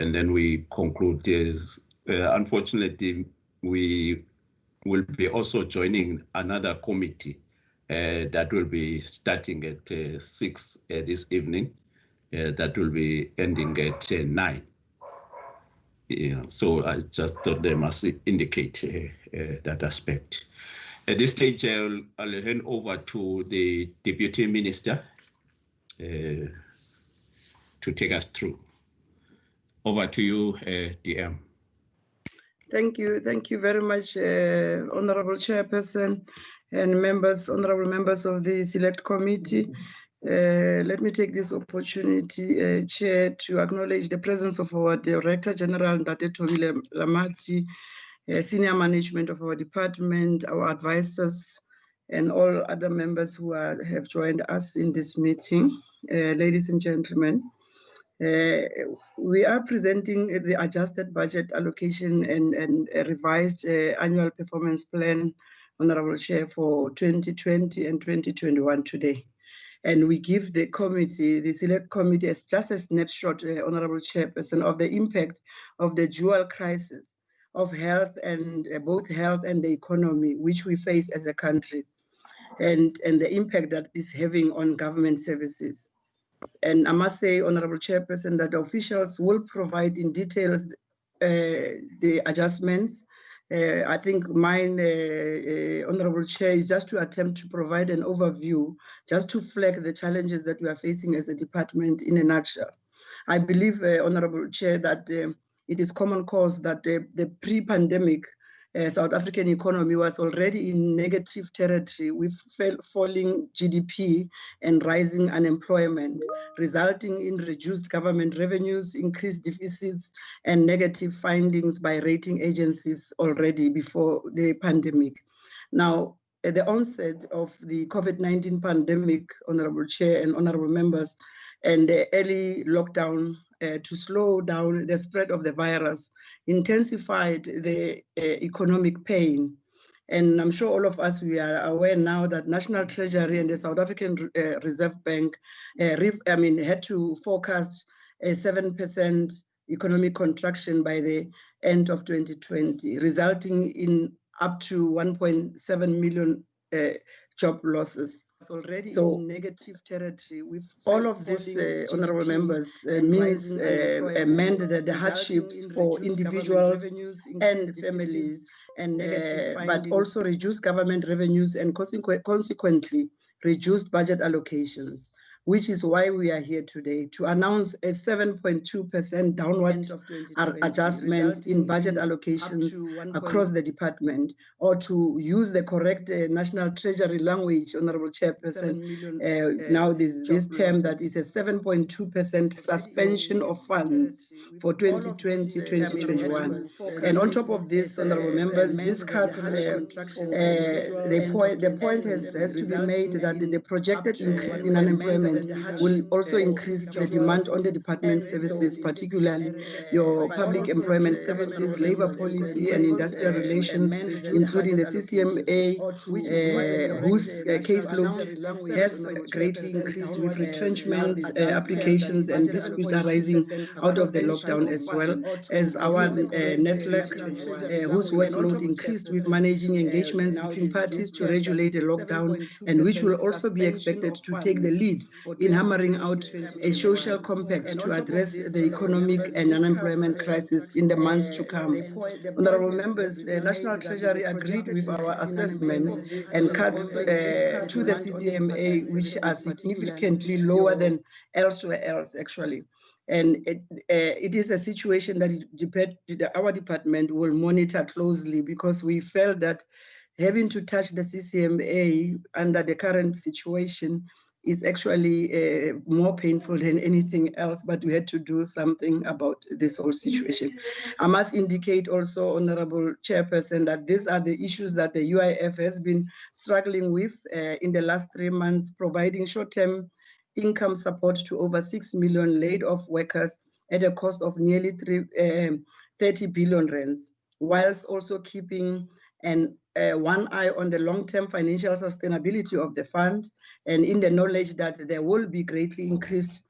and then we conclude. Unfortunately, we will be also joining another committee that will be starting at 6 this evening. That will be ending at 9. Yeah, so I just thought they must indicate that aspect. At this stage, I'll hand over to the Deputy Minister to take us through. Over to you, DM. Thank you very much, Honorable Chairperson and honorable members of the Select Committee. Let me take this opportunity, Chair, to acknowledge the presence of our Director General, Ndate Thobile Lamati, senior management of our department, our advisors, and all other members who have joined us in this meeting. Ladies and gentlemen, we are presenting the adjusted budget allocation and a revised annual performance plan, Honorable Chair, for 2020 and 2021 today. And we give the committee, the Select Committee, as just a snapshot, Honorable Chairperson, of the impact of the dual crisis of health and both health and the economy, which we face as a country, and the impact that is having on government services. And I must say, Honorable Chairperson, that officials will provide in details the adjustments. I think mine, Honorable Chair, is just to attempt to provide an overview, just to flag the challenges that we are facing as a department in a nutshell. I believe, Honorable Chair, that it is common cause that the pre-pandemic South African economy was already in negative territory with falling GDP and rising unemployment, resulting in reduced government revenues, increased deficits, and negative findings by rating agencies already before the pandemic. Now, at the onset of the COVID-19 pandemic, Honorable Chair and honorable members, and the early lockdown to slow down the spread of the virus, intensified the economic pain. And I'm sure all of us, we are aware now that National Treasury and the South African Reserve Bank had to forecast a 7% economic contraction by the end of 2020, resulting in up to 1.7 million job losses. Already in negative territory with all of this, honorable members, meant that the hardships for individuals and families, and but also reduced government revenues and consequently reduced budget allocations, which is why we are here today to announce a 7.2% downward adjustment in budget allocations across the department, or to use the correct National Treasury language, Honorable Chairperson, now this term that is a 7.2% suspension of funds for 2020-2021. And on top of this, honorable members, this cuts, the point has to be made that the projected increase in unemployment will also increase the demand on the department services, particularly your public employment services, labor policy and industrial relations, including the CCMA, whose caseload has greatly increased with retrenchment applications and disputes arising out of the lockdown, as well as our network, whose workload increased with managing engagements between parties to regulate the lockdown, and which will also be expected to take the lead in hammering out a social compact to address the economic and unemployment crisis in the months to come. Honorable members, the National Treasury agreed with our assessment and cuts to the CCMA, which are significantly lower than elsewhere else, actually. And it is a situation that our department will monitor closely, because we felt that having to touch the CCMA under the current situation is actually more painful than anything else, but we had to do something about this whole situation. I must indicate also, Honorable Chairperson, that these are the issues that the UIF has been struggling with in the last 3 months, providing short-term income support to over 6 million laid-off workers at a cost of nearly 30 billion rands, whilst also keeping one eye on the long-term financial sustainability of the fund, and in the knowledge that there will be greatly increased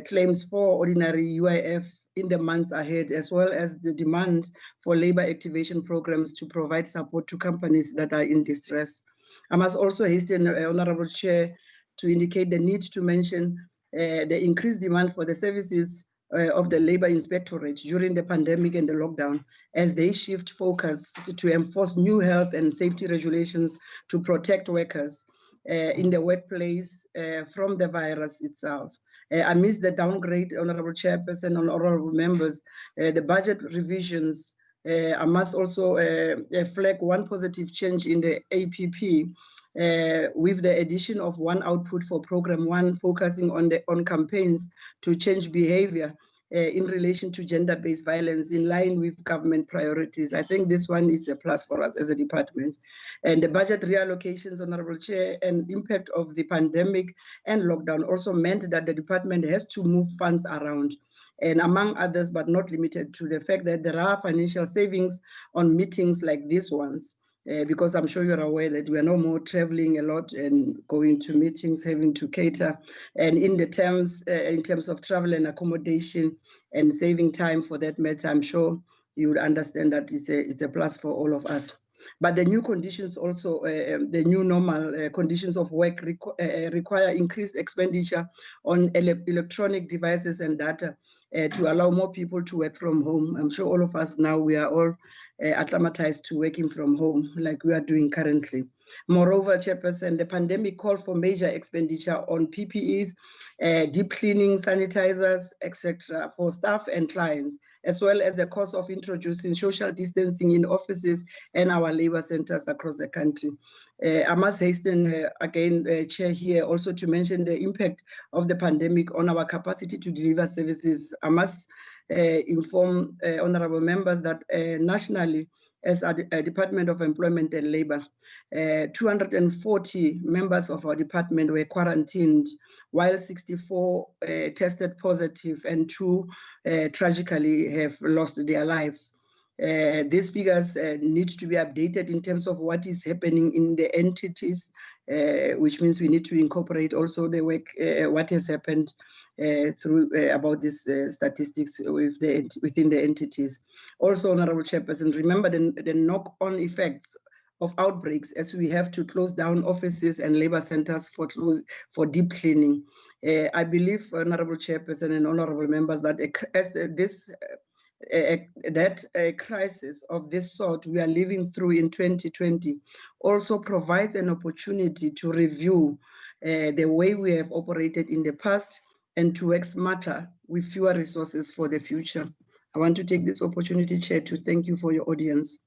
claims for ordinary UIF in the months ahead, as well as the demand for labor activation programs to provide support to companies that are in distress. I must also hasten, Honorable Chair, to indicate the need to mention the increased demand for the services of the Labor Inspectorate during the pandemic and the lockdown, as they shift focus to enforce new health and safety regulations to protect workers in the workplace from the virus itself. Amidst the downgrade, Honorable Chairperson and honorable members, the budget revisions, I must also flag one positive change in the APP with the addition of one output for Program 1, focusing on campaigns to change behavior in relation to gender-based violence in line with government priorities. I think this one is a plus for us as a department. And the budget reallocations, Honorable Chair, and impact of the pandemic and lockdown also meant that the department has to move funds around. And among others, but not limited to, the fact that there are financial savings on meetings like these ones, because I'm sure you're aware that we are no more traveling a lot and going to meetings, having to cater. And in terms of travel and accommodation and saving time for that matter, I'm sure you would understand that it's a plus for all of us. But the new conditions also, the new normal conditions of work require increased expenditure on electronic devices and data to allow more people to work from home. I'm sure all of us now, we are all acclimatized to working from home like we are doing currently. Moreover, Chairperson, the pandemic called for major expenditure on PPEs, deep cleaning, sanitizers, etc. for staff and clients, as well as the cost of introducing social distancing in offices and our labor centers across the country. I must hasten again, Chair, here also to mention the impact of the pandemic on our capacity to deliver services. I must inform honorable members that nationally, as a Department of Employment and Labor, 240 members of our department were quarantined, while 64 tested positive and 2 tragically have lost their lives. These figures need to be updated in terms of what is happening in the entities, which means we need to incorporate also the work, what has happened through about these statistics within the entities. Also, Honorable Chairperson, remember the knock-on effects of outbreaks as we have to close down offices and labor centers for deep cleaning. I believe, Honorable Chairperson and honorable members, that a crisis of this sort we are living through in 2020 also provides an opportunity to review the way we have operated in the past and to work smarter with fewer resources for the future. I want to take this opportunity, Chair, to thank you for your audience.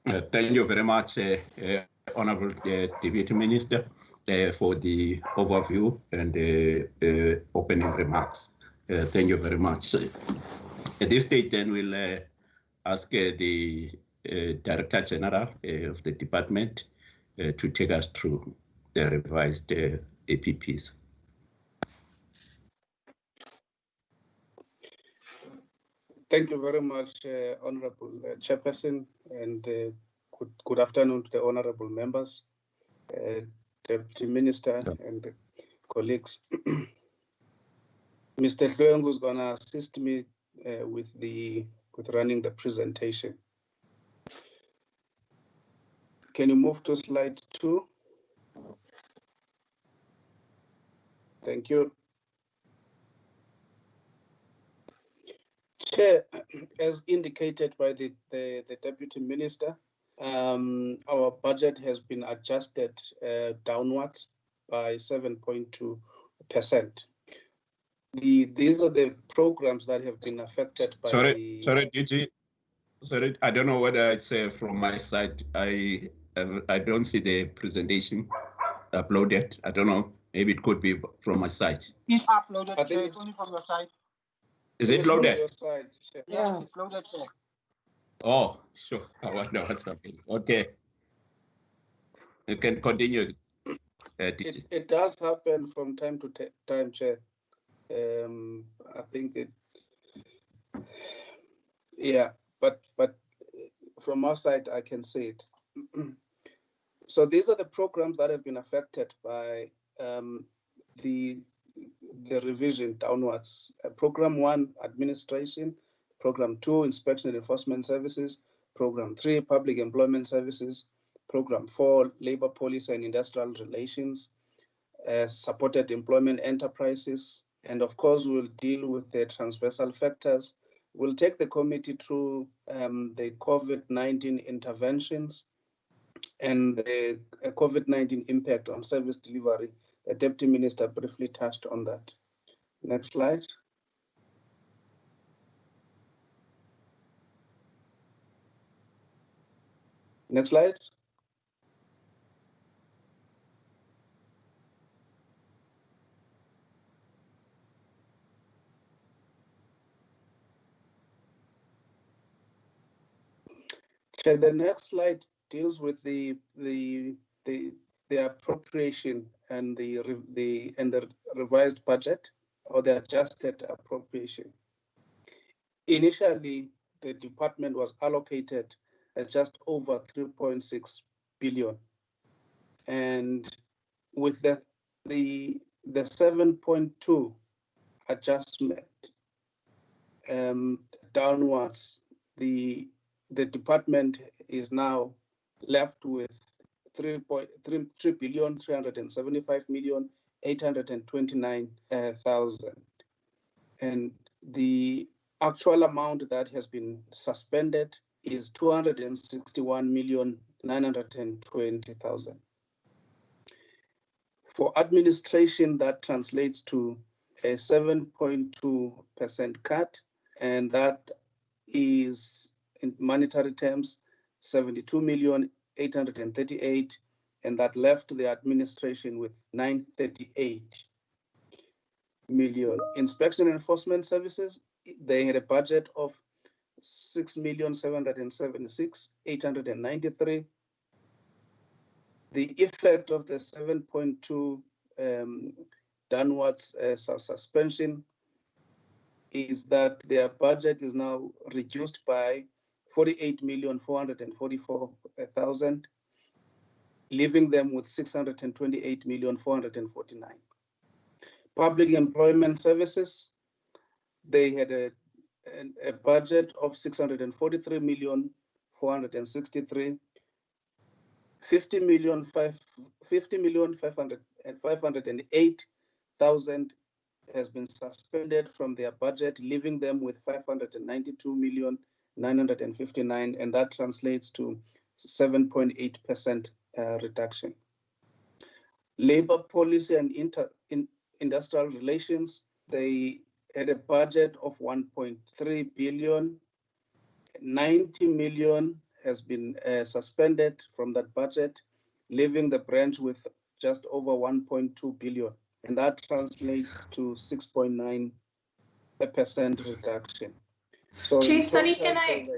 Thank you very much, Honorable Deputy Minister, for the overview and the opening remarks. Thank you very much. At this stage, then we'll ask the Director General of the department to take us through the revised APPs. Thank you very much, Honorable Chairperson, and good afternoon to the honorable members, Deputy Minister, and colleagues. Mr. Hlwengu is going to assist me with running the presentation. Can you move to slide 2? Thank you. Chair, as indicated by the Deputy Minister, our budget has been adjusted downwards by 7.2%. These are the programs that have been affected by Sorry, DG. Sorry, I don't know whether it's from my side. I don't see the presentation uploaded. I don't know. Maybe it could be from my side. It's uploaded, Chair. It's only from your side. Is it loaded? Yes, it's loaded, Chair. Oh, sure. I wonder what's happening. Okay. You can continue. It does happen from time to time, Chair. I think it, yeah, but from our side, I can see it. So these are the programs that have been affected by the revision downwards. Program 1, administration. Program 2, inspection and enforcement services. Program 3, public employment services. Program 4, labor policy and industrial relations. Supported employment enterprises. And of course, we'll deal with the transversal factors. We'll take the committee through the COVID-19 interventions and the COVID-19 impact on service delivery. The Deputy Minister briefly touched on that. Next slide. Next slide. Okay, the next slide deals with the appropriation and the revised budget or the adjusted appropriation. Initially, the department was allocated just over 3.6 billion, and with the 7.2 adjustment downwards, the department is now left with 3,375,829,000, and the actual amount that has been suspended is 261,920,000. For administration, that translates to a 7.2% cut, and that is in monetary terms 72,838,000, and that left the administration with 938 million. Inspection and enforcement services, they had a budget of 6,776,893. The effect of the 7.2 downwards suspension is that their budget is now reduced by 48,444,000, leaving them with 628,449,000. Public employment services, they had a budget of 643,463,000. 50,508,000 has been suspended from their budget, leaving them with 592,959,000, and that translates to 7.8% reduction. Labor policy and industrial relations, they had a budget of 1.3 billion. 90 million has been suspended from that budget, leaving the branch with just over 1.2 billion. And that translates to 6.9% reduction. So Chair, sorry, can I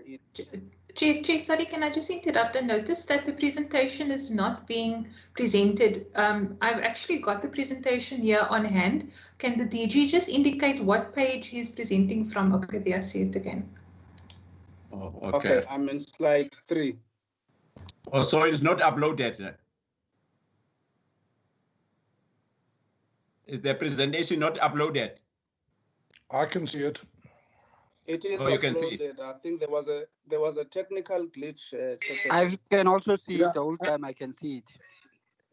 just interrupt? I noticed that the presentation is not being presented. I've actually got the presentation here on hand. Can the DG just indicate what page he's presenting from? Okay, there, I see it again. Oh, okay. I'm in slide 3. Oh, so it's not uploaded. Is the presentation not uploaded? I can see it. It is you can see uploaded. I think there was a technical glitch. I can also see it the whole time. I can see it.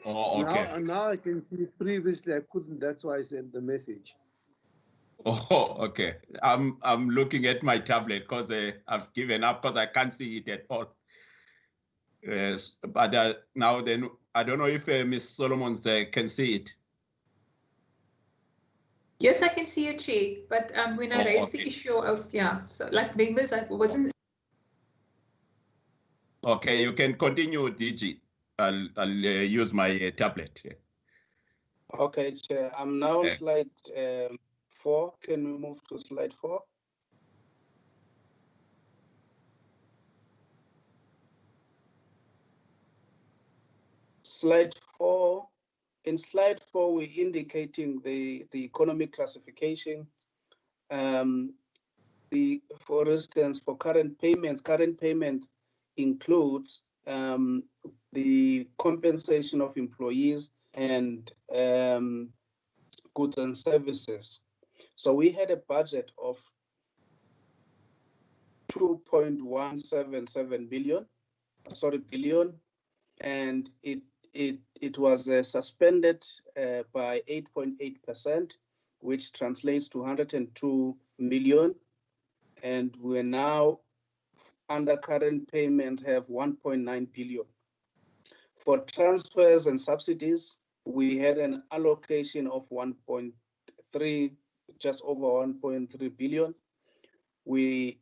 Oh, okay. Now I can see it. Previously I couldn't. That's why I sent the message. Oh, okay. I'm looking at my tablet because I've given up because I can't see it at all. Yes, but now then I don't know if Ms. Solomons can see it. Yes, I can see it, Chair. But when I raised the issue of so like members, I wasn't. Okay, you can continue, DG. I'll use my tablet. Okay, Chair. I'm now on slide 4. Can we move to slide 4? Slide 4. In slide 4, we're indicating the economic classification. For instance, for current payment includes the compensation of employees and goods and services. So we had a budget of 2.177 billion, and it was suspended by 8.8%, which translates to 102 million. And we're now under current payment have 1.9 billion. For transfers and subsidies, we had an allocation of 1.3, just over 1.3 billion. We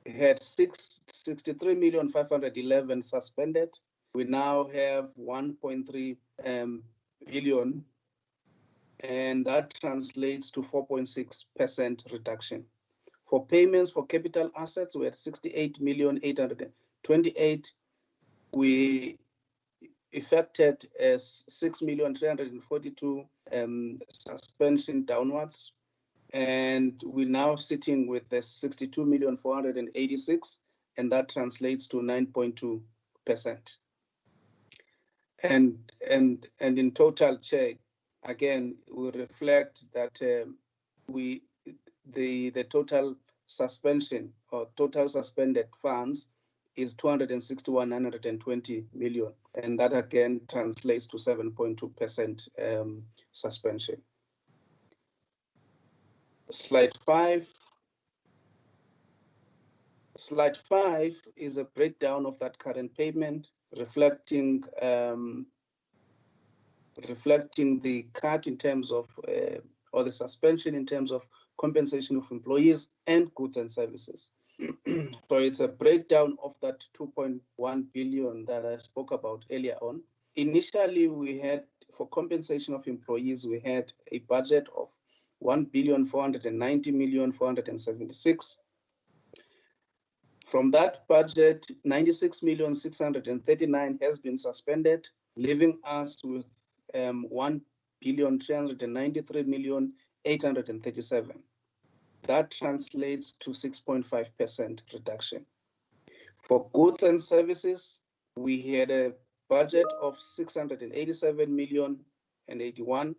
had 63,511,000 suspended. We now have 1.3 billion, and that translates to 4.6% reduction. For payments for capital assets, we had 68,828,000. We effected as 6,342,000 suspension downwards, and we're now sitting with the 62,486,000, and that translates to 9.2%. And in total, Chair, again, we reflect that the total suspension or total suspended funds is 261,920 million, and that again translates to 7.2% suspension. Slide 5. Slide 5 is a breakdown of that current payment, reflecting the cut in terms of or the suspension in terms of compensation of employees and goods and services. So it's a breakdown of that 2.1 billion that I spoke about earlier on. Initially, we had, for compensation of employees, we had a budget of 1,490,476,000. From that budget, 96,639,000 has been suspended, leaving us with 1,393,837,000. That translates to 6.5% reduction. For goods and services, we had a budget of 687,081,000,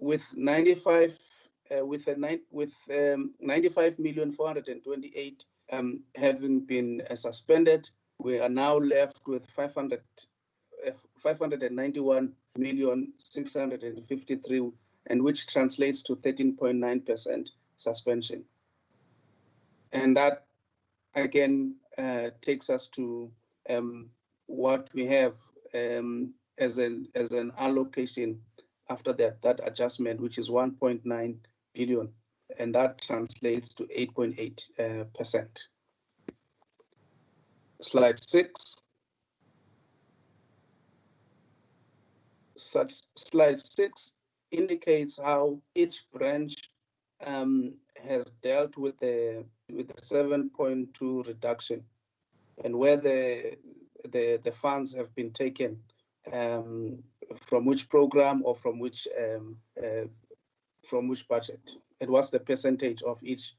with 95,428,000 having been suspended. We are now left with 591,653,000, and which translates to 13.9% suspension. And that again takes us to what we have as an allocation after that adjustment, which is 1.9 billion, and that translates to 8.8%. Slide 6. Slide 6 indicates how each branch has dealt with the 7.2 reduction, and where the funds have been taken from which program or from which budget. It was the percentage of each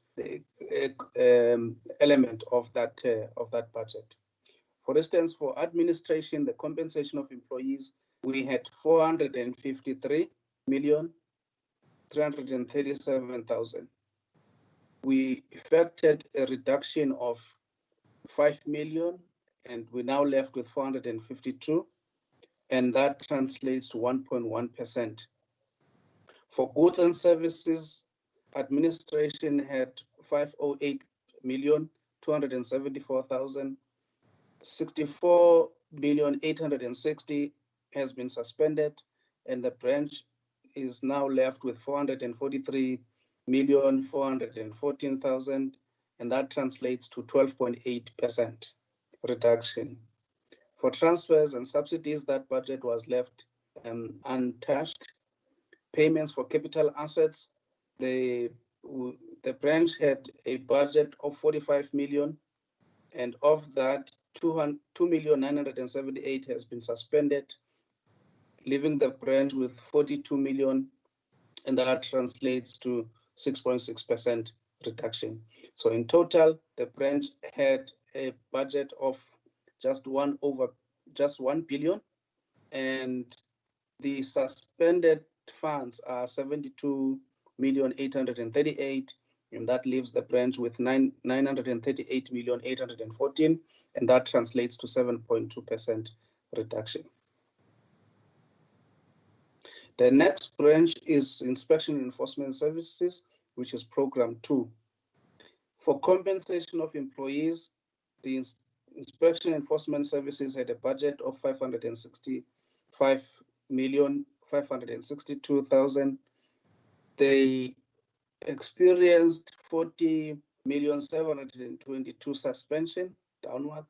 element of that budget. For instance, for administration, the compensation of employees, we had 453,337,000. We effected a reduction of 5 million, and we're now left with 452, and that translates to 1.1%. For goods and services, administration had 508,274,000. 64,860,000 has been suspended, and the branch is now left with 443,414,000, and that translates to 12.8% reduction. For transfers and subsidies, that budget was left untouched. Payments for capital assets, the branch had a budget of 45 million, and of that, 2,978,000 has been suspended, leaving the branch with 42 million, and that translates to 6.6% reduction. So in total, the branch had a budget of just 1 billion, and the suspended funds are 72,838,000, and that leaves the branch with 938,814,000, and that translates to 7.2% reduction. The next branch is Inspection and Enforcement Services, which is Program 2. For compensation of employees, the Inspection and Enforcement Services had a budget of 565,562,000. They experienced 40,722,000 suspension downward,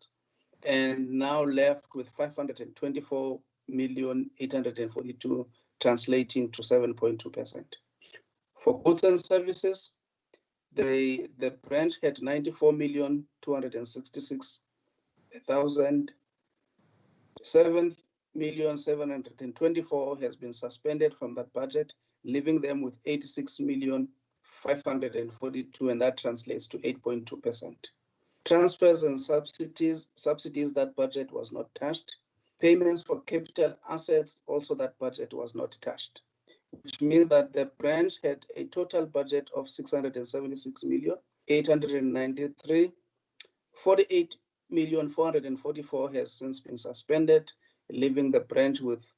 and now left with 524,842,000, translating to 7.2%. For goods and services, the branch had 94,266,000. 7,724,000 has been suspended from that budget, leaving them with 86,542,000, and that translates to 8.2%. Transfers and subsidies, that budget was not touched. Payments for capital assets, also that budget was not touched, which means that the branch had a total budget of 676,893,000. 48,444,000 has since been suspended, leaving the branch with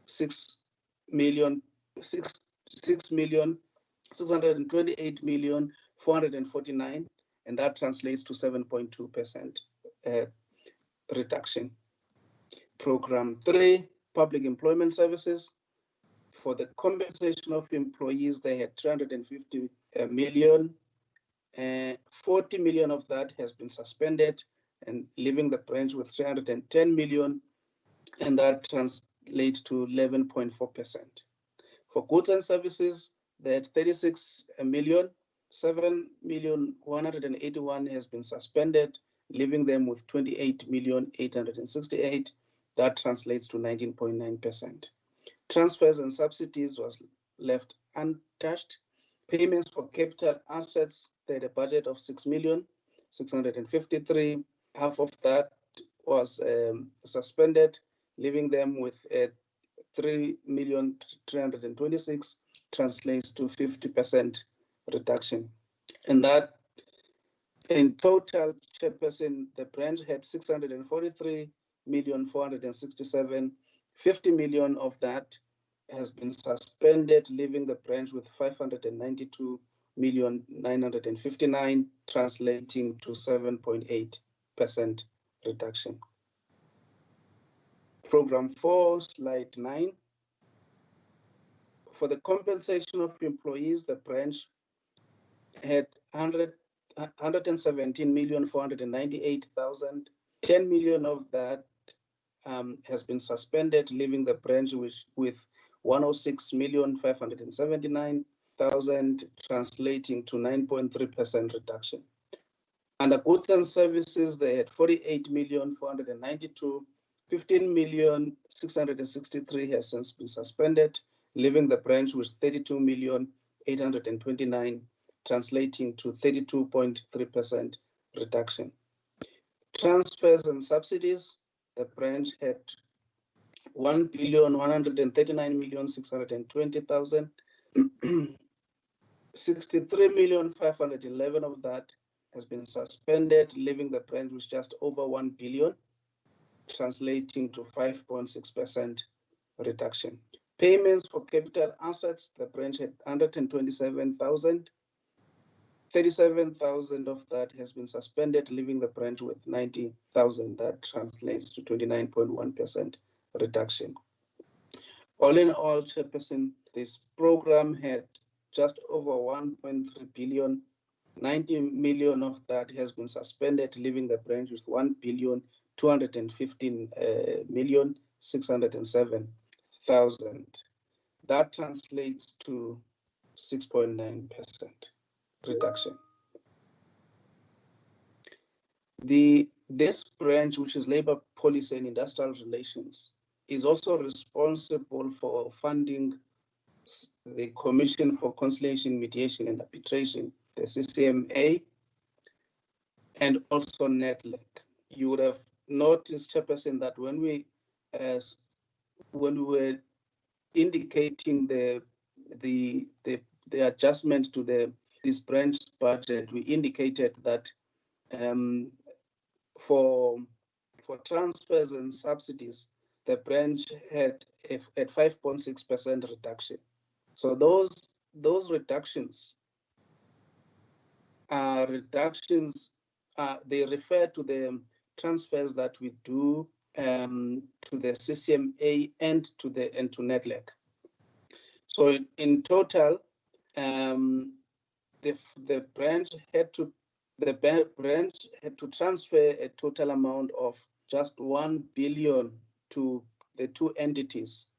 6,628,449,000, and that translates to 7.2% reduction. Program 3, Public Employment Services. For the compensation of employees, they had 350 million. 40 million of that has been suspended, and leaving the branch with 310 million, and that translates to 11.4%. For goods and services, they had 36 million. 7,181,000 has been suspended, leaving them with 28,868,000. That translates to 19.9%. Transfers and subsidies was left untouched. Payments for capital assets, they had a budget of 6,653,000. Half of that was suspended, leaving them with 3,326,000, translates to 50% reduction. And that in total, Chairperson, the branch had 643,467,000. 50 million of that has been suspended, leaving the branch with 592,959,000, translating to 7.8% reduction. Program 4, slide 9. For the compensation of employees, the branch had 117,498,000. 10 million of that has been suspended, leaving the branch with 106,579,000, translating to 9.3% reduction. Under goods and services, they had 48,492,000. 15,663,000 has since been suspended, leaving the branch with 32,829,000, translating to 32.3% reduction. Transfers and subsidies, the branch had 1,139,620,000. 63,511,000 of that has been suspended, leaving the branch with just over 1 billion, translating to 5.6% reduction. Payments for capital assets, the branch had 127,000. 37,000 of that has been suspended, leaving the branch with 90,000. That translates to 29.1% reduction. All in all, Chairperson, this program had just over 1.3 billion. 90 million of that has been suspended, leaving the branch with 1,215,607,000. That translates to 6.9% reduction. This branch, which is Labor Policy and Industrial Relations, is also responsible for funding the Commission for Conciliation, Mediation and Arbitration, the CCMA, and also NETLEC. You would have noticed, Chairperson, that when we were indicating the adjustment to this branch budget, we indicated that for transfers and subsidies, the branch had a 5.6% reduction. So those reductions are they refer to the transfers that we do to the CCMA and to NETLEC. So in total, the branch had to transfer a total amount of just 1 billion to the two entities.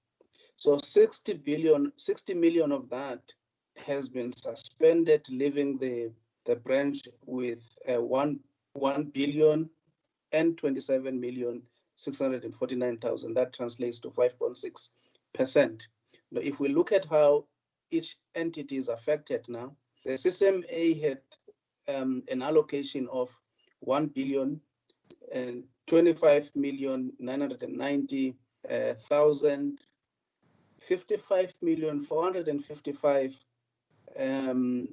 So 60 million of that has been suspended, leaving the branch with 1 billion and 27,649,000. That translates to 5.6%. Now, if we look at how each entity is affected now, the CCMA had an allocation of 1 billion and 25,990,000, 55,455,000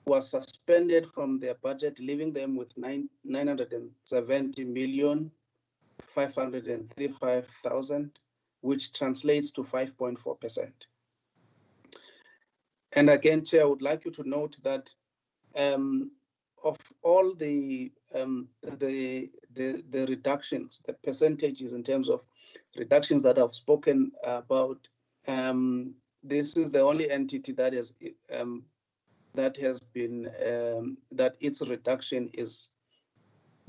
was suspended from their budget, leaving them with 970,535,000, which translates to 5.4%. And again, Chair, I would like you to note that of all the reductions, the percentages in terms of reductions that I've spoken about, this is the only entity that its reduction is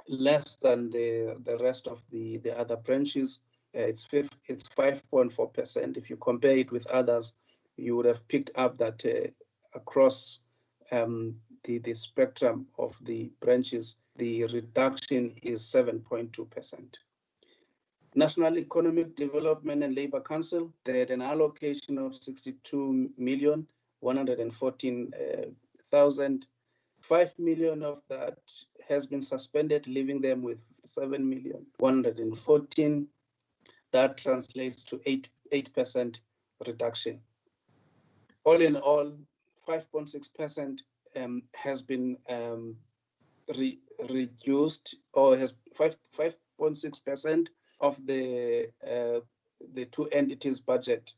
less than the rest of the other branches. It's 5.4%. If you compare it with others, you would have picked up that across the spectrum of the branches, the reduction is 7.2%. National Economic Development and Labour Council, they had an allocation of 62,114,000. 5 million of that has been suspended, leaving them with 7,114,000. That translates to 8% reduction. All in all, 5.6% has been reduced, or has 5.6% of the two entities' budget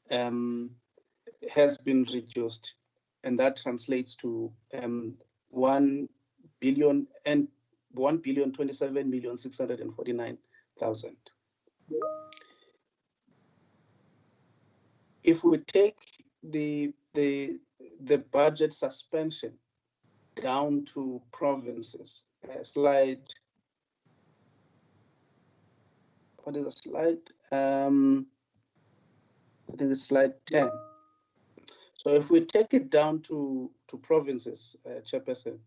has been reduced, and that translates to 1,027,649,000. If we take the budget suspension down to provinces, slide. What is a slide? I think it's slide 10. So if we take it down to provinces, Chairperson,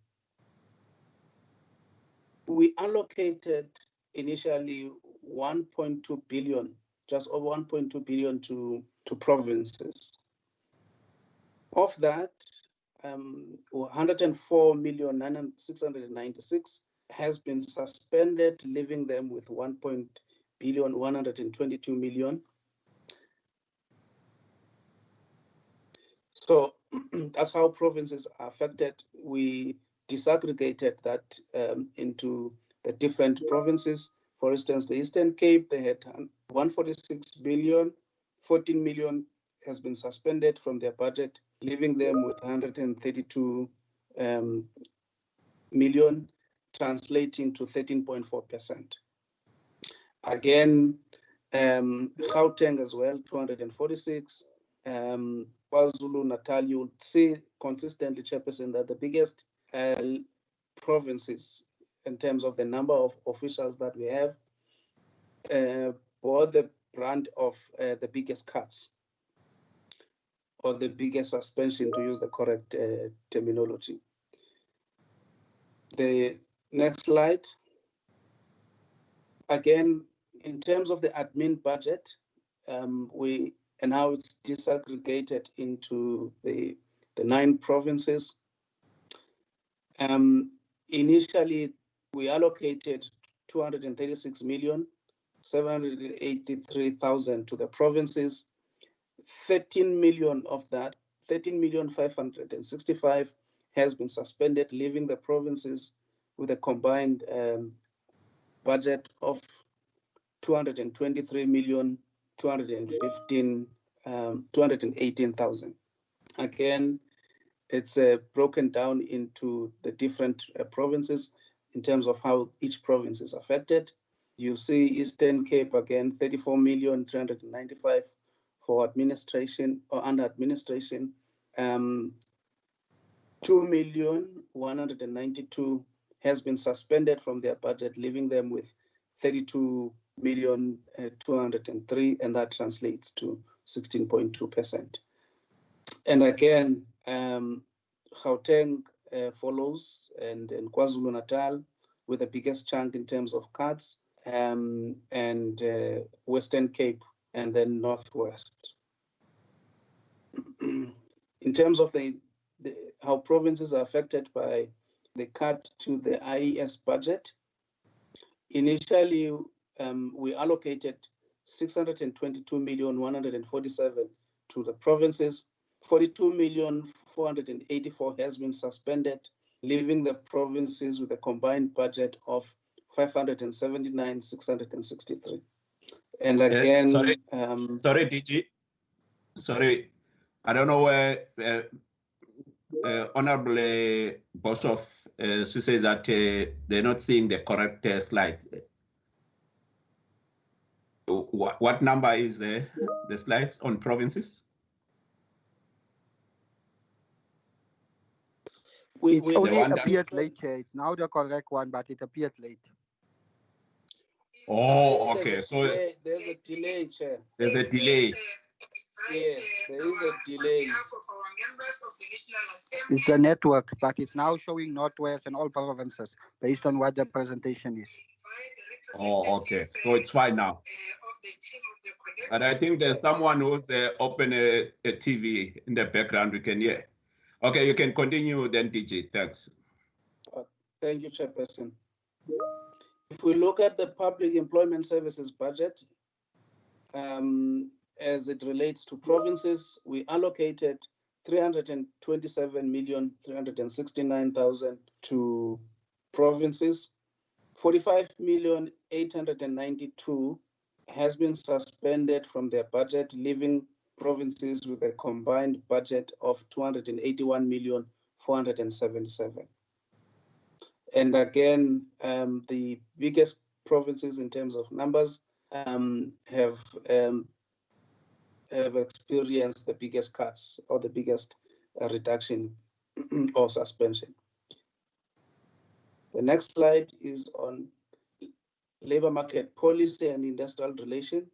we allocated initially 1.2 billion, just over 1.2 billion to provinces. Of that, 104,696,000 has been suspended, leaving them with 1,122,000,000. So that's how provinces are affected. We disaggregated that into the different provinces. For instance, the Eastern Cape, they had 146 billion, 14 million has been suspended from their budget, leaving them with 132 million, translating to 13.4%. Again, Gauteng as well, 246. KwaZulu-Natal, you would see consistently, Chairperson, that the biggest provinces in terms of the number of officials that we have bore the brunt of the biggest cuts, or the biggest suspension, to use the correct terminology. The next slide. Again, in terms of the admin budget, and how it's disaggregated into the 9 provinces. Initially, we allocated 236,783,000 to the provinces. 13 million of that, 13,565,000 has been suspended, leaving the provinces with a combined budget of 223,218,000. Again, it's broken down into the different provinces in terms of how each province is affected. You'll see Eastern Cape again, 34,395,000 for administration or under administration. 2,192,000 has been suspended from their budget, leaving them with 32,203,000, and that translates to 16.2%. And again, Gauteng follows, and KwaZulu-Natal with the biggest chunk in terms of cuts, and Western Cape, and then Northwest. In terms of how provinces are affected by the cut to the IES budget, initially we allocated 622,147,000 to the provinces. 42,484,000 has been suspended, leaving the provinces with a combined budget of 579,663. And again, sorry, DG. Sorry, I don't know where Honorable Boshoff she says that they're not seeing the correct slide. What number is the slides on provinces? It only appeared late, Chair. It's now the correct one, but it appeared late. Oh, okay. So there's a delay, Chair. There's a delay. Yes, there is a delay. It's the network, but it's now showing Northwest and all provinces based on what the presentation is. Oh, okay. So it's fine now. But I think there's someone who's open a TV in the background we can hear. Okay, you can continue then, DG. Thanks. Thank you, Chairperson. If we look at the Public Employment Services budget, as it relates to provinces, we allocated 327,369,000 to provinces. 45,892,000 has been suspended from their budget, leaving provinces with a combined budget of 281,477,000. And again, the biggest provinces in terms of numbers have experienced the biggest cuts or the biggest reduction or suspension. The next slide is on labor market policy and industrial relation.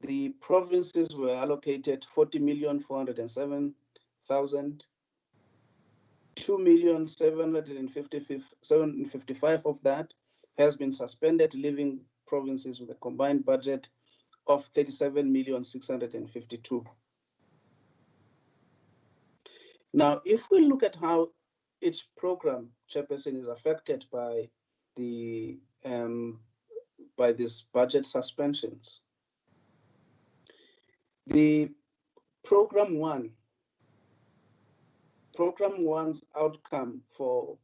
The provinces were allocated 40,407,000. 2,755,000 of that has been suspended, leaving provinces with a combined budget of 37,652,000. Now, if we look at how each program, Chairperson, is affected by the by these budget suspensions, the program one's outcome for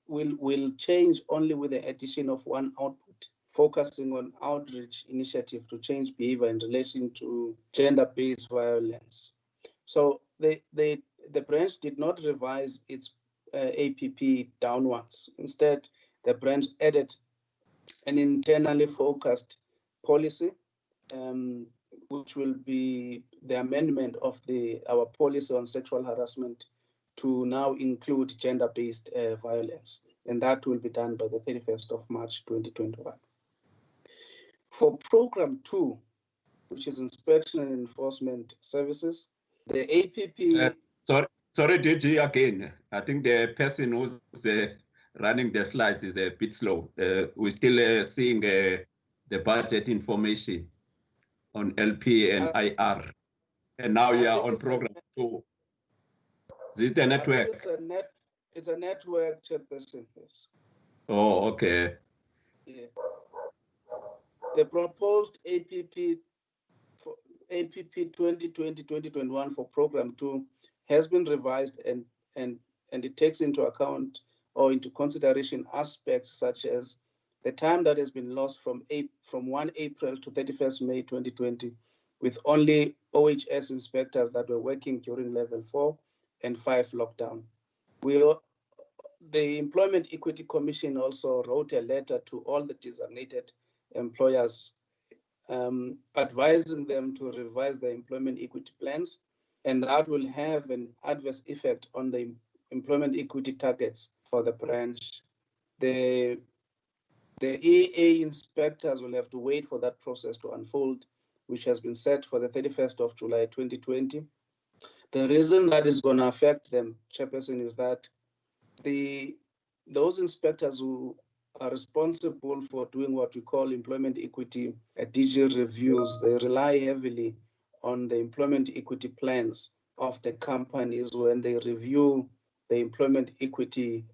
will change only with the addition of one output, focusing on outreach initiative to change behavior in relation to gender-based violence. So the branch did not revise its APP downwards. Instead, the branch added an internally focused policy, which will be the amendment of our policy on sexual harassment to now include gender-based violence. And that will be done by the 31st of March, 2021. For program 2, which is inspection and enforcement services, the APP... Sorry, DG, again. I think the person who's running the slides is a bit slow. We're still seeing the budget information on LP and IR. And now you are on program 2. Is it the network? It's a network, Chairperson. Yes. Oh, okay. Yeah. The proposed APP for APP 2020-2021 for Program 2 has been revised and it takes into account or into consideration aspects such as the time that has been lost from 1 April to 31st May 2020, with only OHS inspectors that were working during level 4 and 5 lockdown. The Employment Equity Commission also wrote a letter to all the designated employers advising them to revise their employment equity plans, and that will have an adverse effect on the employment equity targets for the branch. The EA inspectors will have to wait for that process to unfold, which has been set for the 31st of July 2020. The reason that is going to affect them, Chairperson, is that those inspectors who are responsible for doing what we call employment equity DG reviews, they rely heavily on the employment equity plans of the companies when they review the employment equity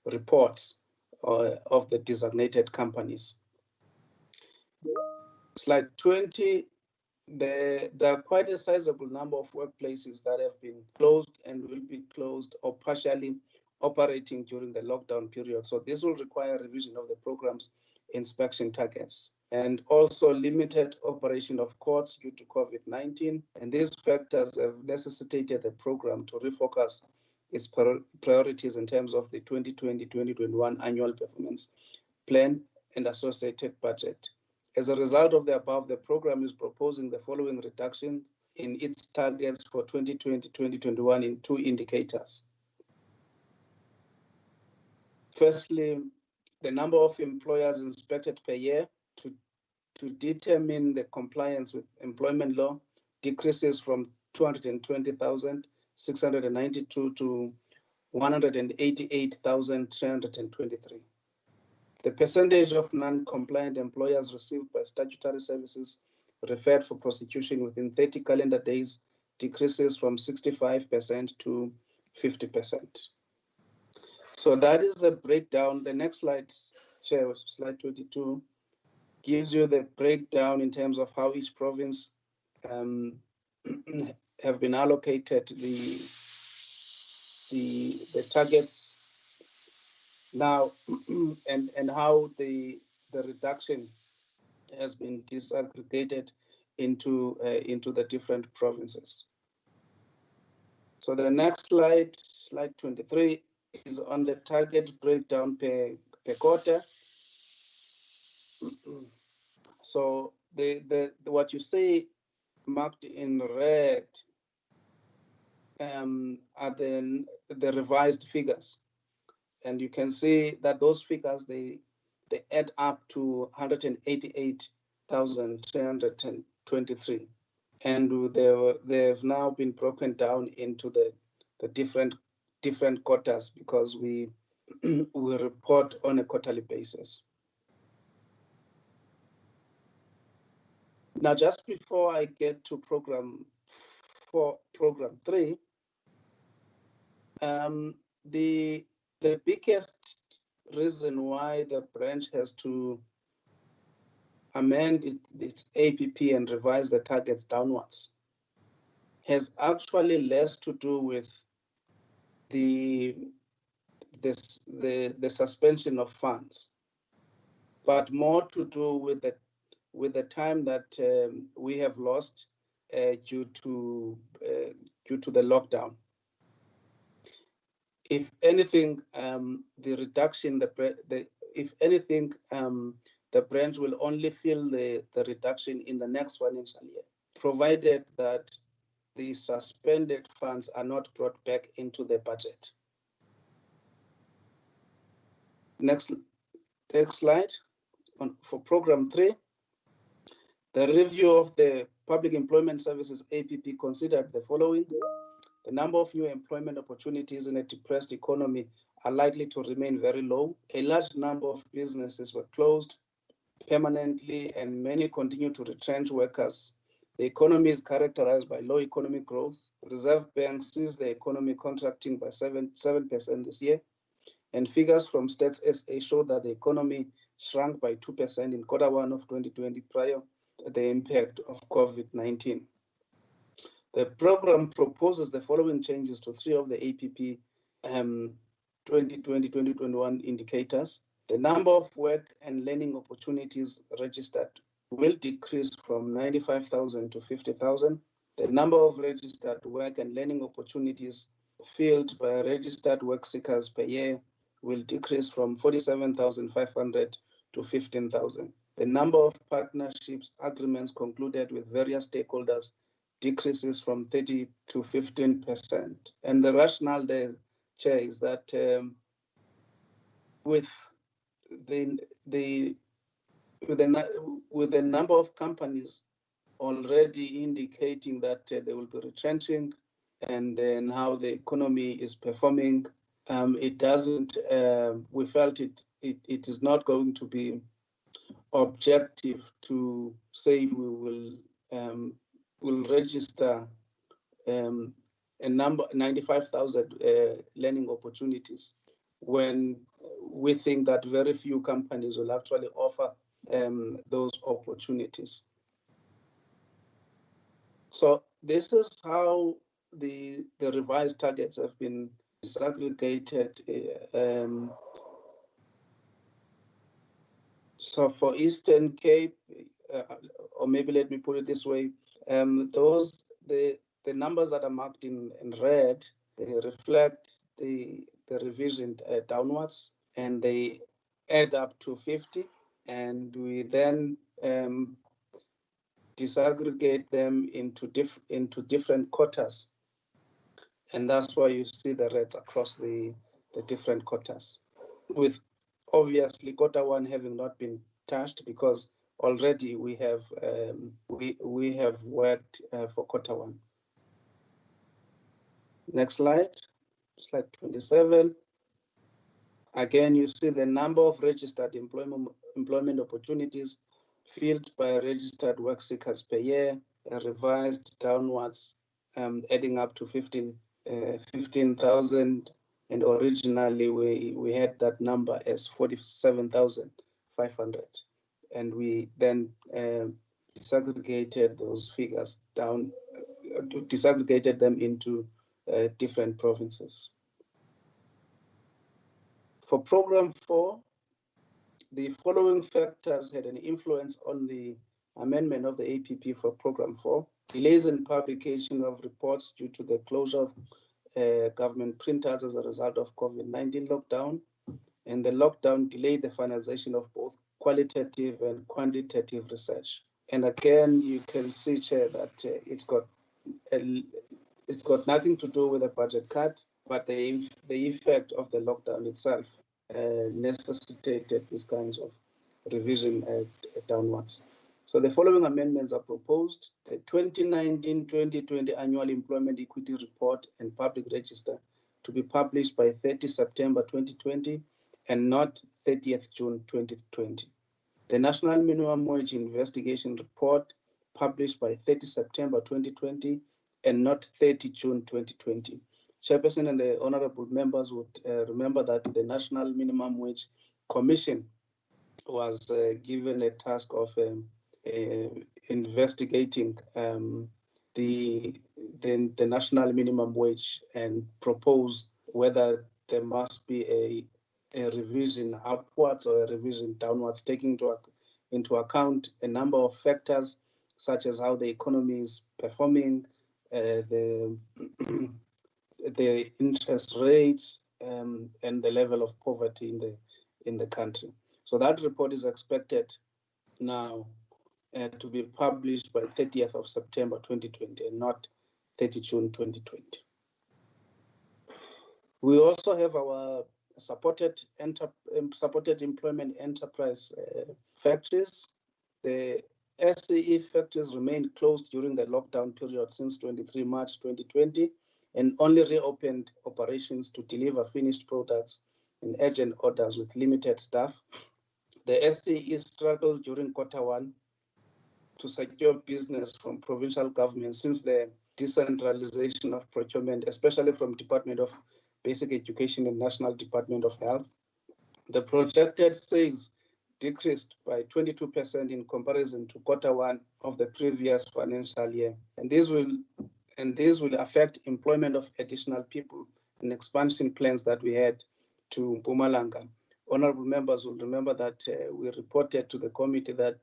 reports of the designated companies. Slide 20, there are quite a sizable number of workplaces that have been closed and will be closed or partially operating during the lockdown period. So this will require revision of the program's inspection targets, and also limited operation of courts due to COVID-19. And these factors have necessitated the program to refocus its priorities in terms of the 2020-2021 annual performance plan and associated budget. As a result of the above, the program is proposing the following reductions in its targets for 2020-2021 in 2 indicators. Firstly, the number of employers inspected per year to determine the compliance with employment law decreases from 220,692 to 188,323. The percentage of non-compliant employers received by statutory services referred for prosecution within 30 calendar days decreases from 65% to 50%. So that is the breakdown. The next slide, Chair, slide 22, gives you the breakdown in terms of how each province have been allocated the targets now, and how the reduction has been disaggregated into the different provinces. So the next slide, slide 23, is on the target breakdown per quarter. So what you see marked in red are the revised figures, and you can see that those figures they add up to 188,323, and they have now been broken down into the different quarters because we report on a quarterly basis. Now, just before I get to program 3, the biggest reason why the branch has to amend its APP and revise the targets downwards has actually less to do with the suspension of funds, but more to do with the time that we have lost due to the lockdown. If anything, the reduction, if anything, the branch will only feel the reduction in the next financial year, provided that the suspended funds are not brought back into the budget. Next slide. For program 3, the review of the Public Employment Services APP considered the following. The number of new employment opportunities in a depressed economy are likely to remain very low. A large number of businesses were closed permanently, and many continue to retrench workers The economy is characterized by low economic growth. Reserve Bank sees the economy contracting by 7% this year. And figures from Stats SA show that the economy shrunk by 2% in Q1 of 2020 prior to the impact of COVID-19. The program proposes the following changes to 3 of the APP 2020-2021 indicators. The number of work and learning opportunities registered will decrease from 95,000 to 50,000. The number of registered work and learning opportunities filled by registered work seekers per year will decrease from 47,500 to 15,000. The number of partnerships agreements concluded with various stakeholders decreases from 30 to 15%. And the rationale there, Chair, is that with the number of companies already indicating that they will be retrenching, and then how the economy is performing, it doesn't. We felt it is not going to be objective to say we will register a number 95,000 learning opportunities when we think that very few companies will actually offer those opportunities. So this is how the revised targets have been disaggregated. So for Eastern Cape, or maybe let me put it this way, the numbers that are marked in red, they reflect the revision downwards, and they add up to 50, and we then disaggregate them into different quarters, and that's why you see the reds across the different quarters, with obviously Q1 having not been touched because already we have worked for Q1. Next slide, slide 27. Again, you see the number of registered employment opportunities filled by registered work seekers per year, revised downwards, adding up to 15,000. And originally we had that number as 47,500. And we then disaggregated those figures down, disaggregated them into different provinces. For Program 4, the following factors had an influence on the amendment of the APP for Program 4. Delays in publication of reports due to the closure of government printers as a result of COVID-19 lockdown. And the lockdown delayed the finalization of both qualitative and quantitative research. And again, you can see, Chair, that it's got nothing to do with the budget cut, but the effect of the lockdown itself necessitated these kinds of revision downwards. So the following amendments are proposed. The 2019-2020 Annual Employment Equity Report and Public Register to be published by 30 September 2020 and not 30th June 2020. The National Minimum Wage Investigation Report published by 30 September 2020 and not 30 June 2020. Chairperson and the honorable members would remember that the National Minimum Wage Commission was given a task of investigating the national minimum wage and propose whether there must be a revision upwards or a revision downwards, taking into account a number of factors such as how the economy is performing, the interest rates, and the level of poverty in the country. So that report is expected now to be published by 30th of September 2020 and not 30 June 2020. We also have our supported employment enterprise factories. The SCE factories remained closed during the lockdown period since 23 March 2020 and only reopened operations to deliver finished products and urgent orders with limited staff. The SCE struggled during Q1 to secure business from provincial government since the decentralization of procurement, especially from Department of Basic Education and National Department of Health. The projected sales decreased by 22% in comparison to Q1 of the previous financial year. And this will affect employment of additional people and expansion plans that we had to Mpumalanga. Honorable members will remember that we reported to the committee that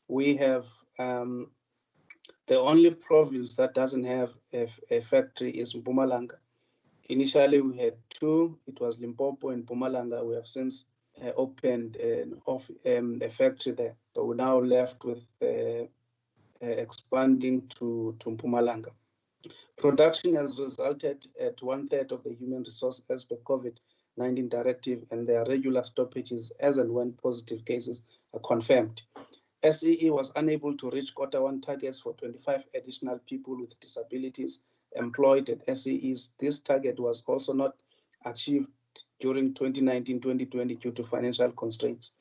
we have the only province that doesn't have a factory is Mpumalanga. Initially, we had two. It was Limpopo and Mpumalanga. We have since opened a factory there. So we're now left with expanding to Mpumalanga. Production has resulted at 1/3 of the human resource as per COVID-19 directive, and there are regular stoppages as and when positive cases are confirmed. SEE was unable to reach Q1 targets for 25 additional people with disabilities employed at SEEs. This target was also not achieved during 2019-2020 due to financial constraints.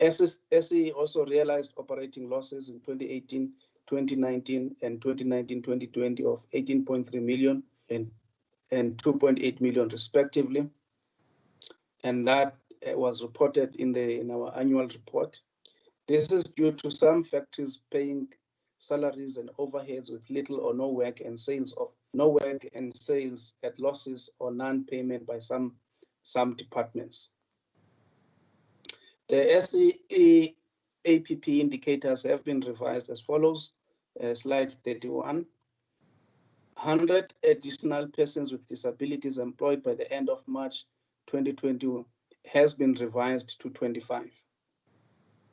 SEE also realized operating losses in 2018-2019 and 2019-2020 of 18.3 million and 2.8 million respectively. And that was reported in our annual report. This is due to some factories paying salaries and overheads with little or no work and sales at losses or non-payment by some departments. The SEE APP indicators have been revised as follows. Slide 31. 100 additional persons with disabilities employed by the end of March 2020 has been revised to 25.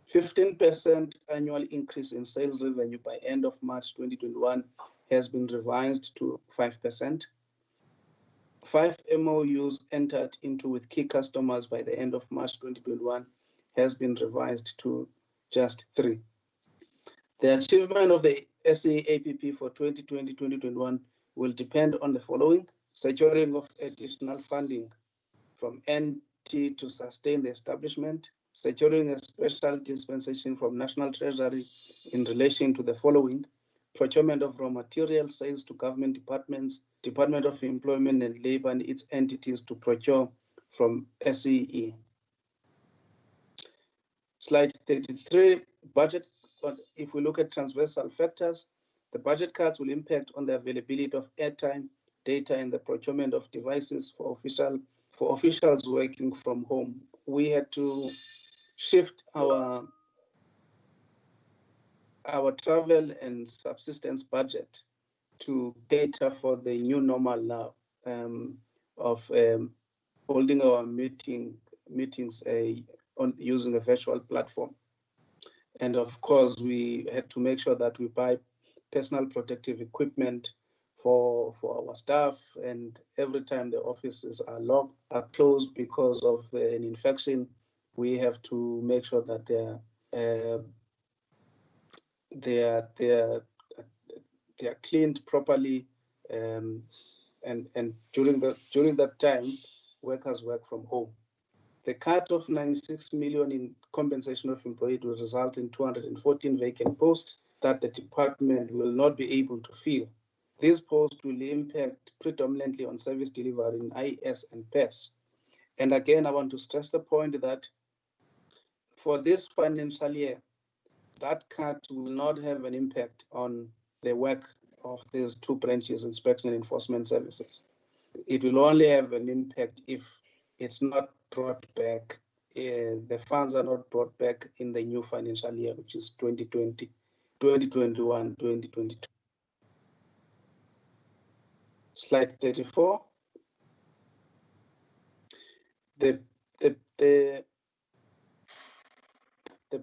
15% annual increase in sales revenue by end of March 2021 has been revised to 5%. 5 MOUs entered into with key customers by the end of March 2021 has been revised to just 3. The achievement of the SEE APP for 2020-2021 will depend on the following: securing of additional funding from NT to sustain the establishment, securing a special dispensation from National Treasury in relation to the following: procurement of raw material, sales to government departments, Department of Employment and Labor and its entities to procure from SEE. Slide 33, budget. If we look at transversal factors, the budget cuts will impact on the availability of airtime, data, and the procurement of devices for officials working from home. We had to shift our travel and subsistence budget to cater for the new normal now of holding our meetings on using a virtual platform. And of course, we had to make sure that we buy personal protective equipment for our staff, and every time the offices are closed because of an infection, we have to make sure that they are cleaned properly, and during that time, workers work from home. The cut of 96 million in compensation of employees will result in 214 vacant posts that the department will not be able to fill. These posts will impact predominantly on service delivery in IS and PES. And again, I want to stress the point that for this financial year, that cut will not have an impact on the work of these two branches, inspection and enforcement services. It will only have an impact if it's not brought back, the funds are not brought back in the new financial year, which is 2020, 2021, 2022. Slide 34. The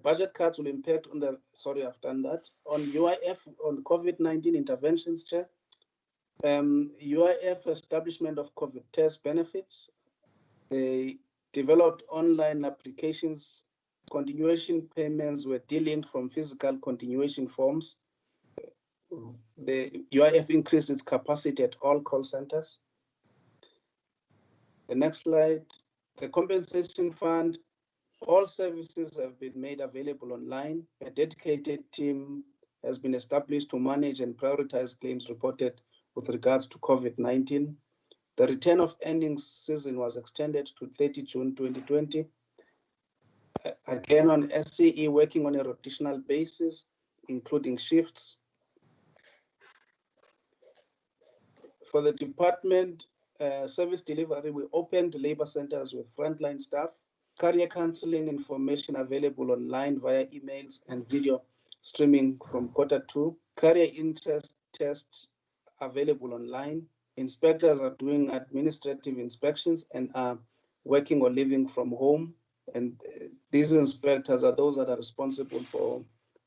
budget cuts will impact on the, sorry, I've done that, on UIF, on COVID-19 interventions, Chair. UIF establishment of COVID test benefits. They developed online applications. Continuation payments were delinked from physical continuation forms. The UIF increased its capacity at all call centers. The next slide, the compensation fund. All services have been made available online. A dedicated team has been established to manage and prioritize claims reported with regards to COVID-19. The return of earnings season was extended to 30 June 2020. Again, on SCE, working on a rotational basis, including shifts. For the department service delivery, we opened labor centers with frontline staff, career counseling information available online via emails and video streaming from Q2, career interest tests available online. Inspectors are doing administrative inspections and are working or living from home. And these inspectors are those that are responsible for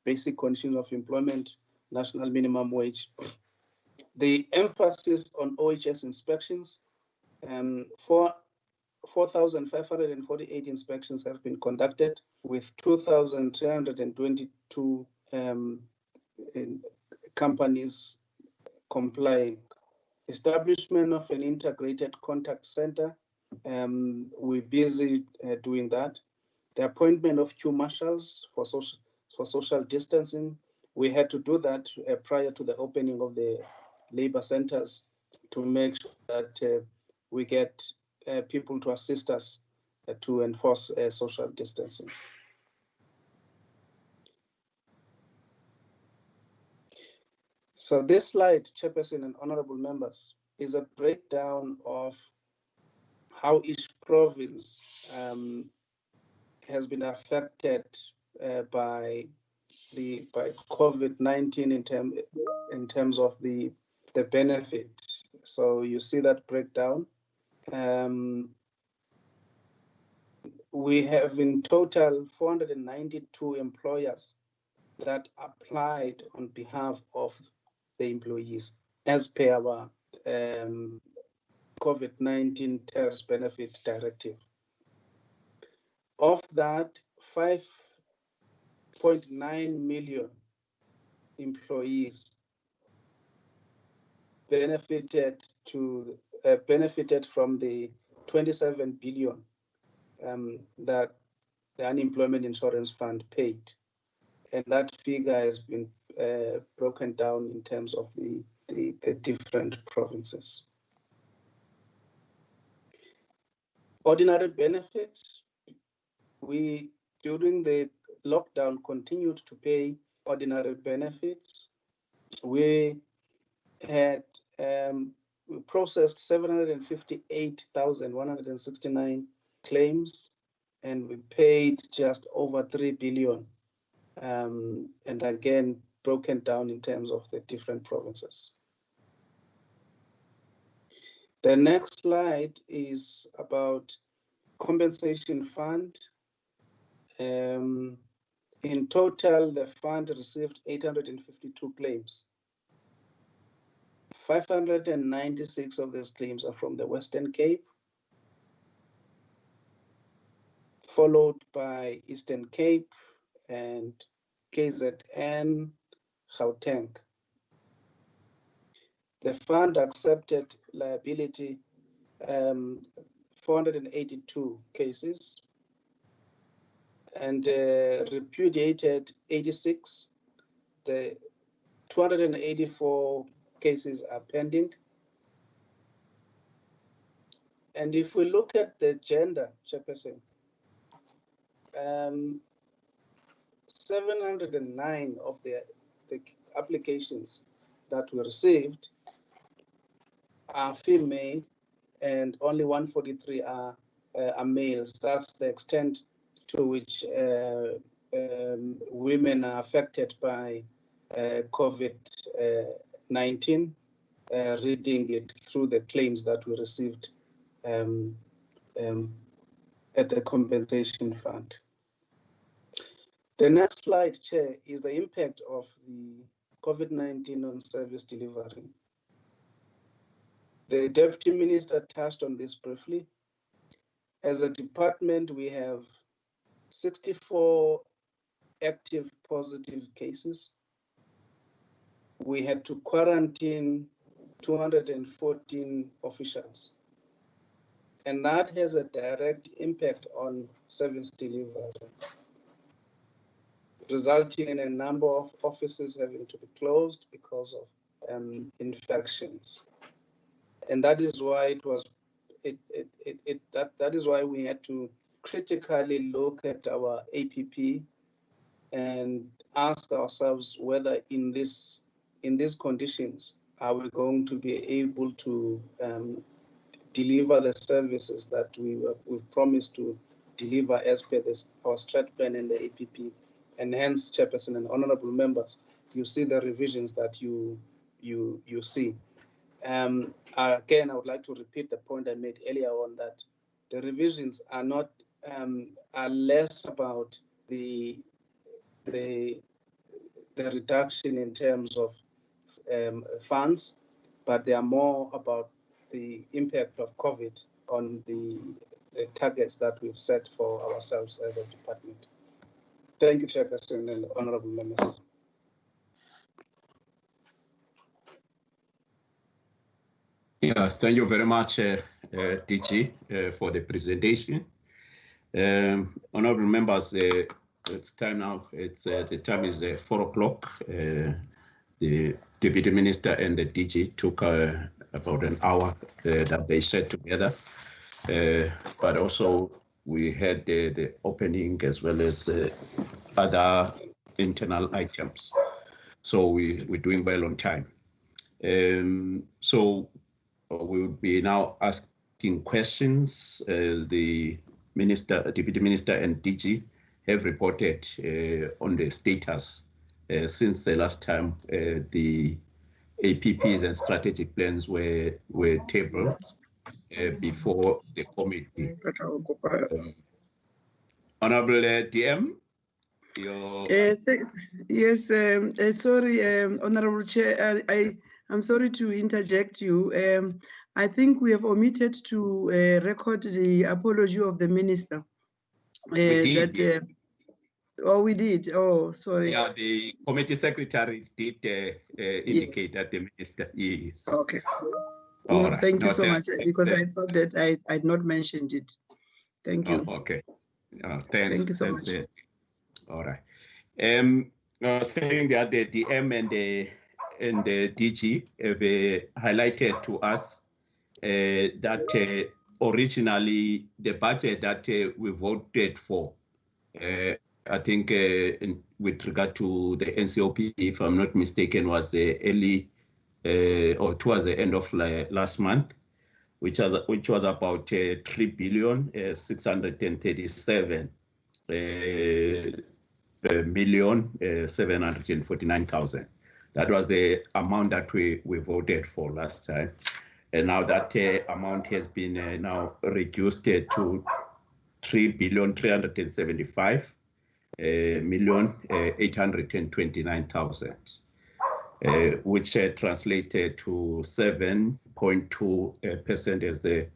basic conditions of employment, national minimum wage. The emphasis on OHS inspections, 4,548 inspections have been conducted, with 2,322 companies complying. Establishment of an integrated contact center, we're busy doing that. The appointment of queue marshals for social distancing, we had to do that prior to the opening of the labor centers to make sure that we get people to assist us to enforce social distancing. So this slide, Chairperson and honorable members, is a breakdown of how each province has been affected by COVID-19 in terms of the benefit. So you see that breakdown. We have in total 492 employers that applied on behalf of the employees as per our COVID-19 Terrorist Benefit Directive. Of that, 5.9 million employees benefited from the 27 billion that the Unemployment Insurance Fund paid. And that figure has been broken down in terms of the different provinces. Ordinary benefits, we, during the lockdown, continued to pay ordinary benefits. We had we processed 758,169 claims, and we paid just over 3 billion. And again, broken down in terms of the different provinces. The next slide is about compensation fund. In total, the fund received 852 claims. 596 of these claims are from the Western Cape, followed by Eastern Cape and KZN, Gauteng. The fund accepted liability 482 cases and repudiated 86. The 284 cases are pending. And if we look at the gender, Chairperson, 709 of the applications that we received are female, and only 143 are males. That's the extent to which women are affected by COVID-19, reading it through the claims that we received at the compensation fund. The next slide, Chair, is the impact of the COVID-19 on service delivery. The Deputy Minister touched on this briefly. As a department, we have 64 active positive cases. We had to quarantine 214 officials. And that has a direct impact on service delivery. resulting in a number of offices having to be closed because of infections. And that is why that is why we had to critically look at our APP and ask ourselves whether in these conditions are we going to be able to deliver the services that we've promised to deliver as per our strat plan and the APP. And hence, Chairperson and honorable members, you see the revisions that you see. Again, I would like to repeat the point I made earlier on, that the revisions are not are less about the reduction in terms of funds, but they are more about the impact of COVID on the targets that we've set for ourselves as a department. Thank you, Chairperson and honorable members. Yeah, thank you very much, DG, for the presentation. Honorable members, it's time now. It's the time is 4 o'clock. The Deputy Minister and the DG took about an hour that they shared together, but also we had the opening as well as other internal items. So we're doing well on time. So we will be now asking questions. The Minister, Deputy Minister and DG have reported on the status since the last time the APPs and strategic plans were tabled before the committee. Honorable DM, yes, sorry, Honorable Chair, I'm sorry to interject you. I think we have omitted to record the apology of the minister. We did. Oh, we did. Oh, sorry. Yeah, the committee secretary did indicate that the minister is. Okay. All right. Thank you so much, because I thought that I'd not mentioned it. Thank you. Oh, okay. Thanks. Thank you so much. All right. Saying that the DM and the DG have highlighted to us that originally the budget that we voted for, I think with regard to the NCOP, if I'm not mistaken, was the early or towards the end of last month, which was about 3,637,749,000. That was the amount that we voted for last time. And now that amount has been now reduced to 3,375,829,000, which translated to 7.2% as the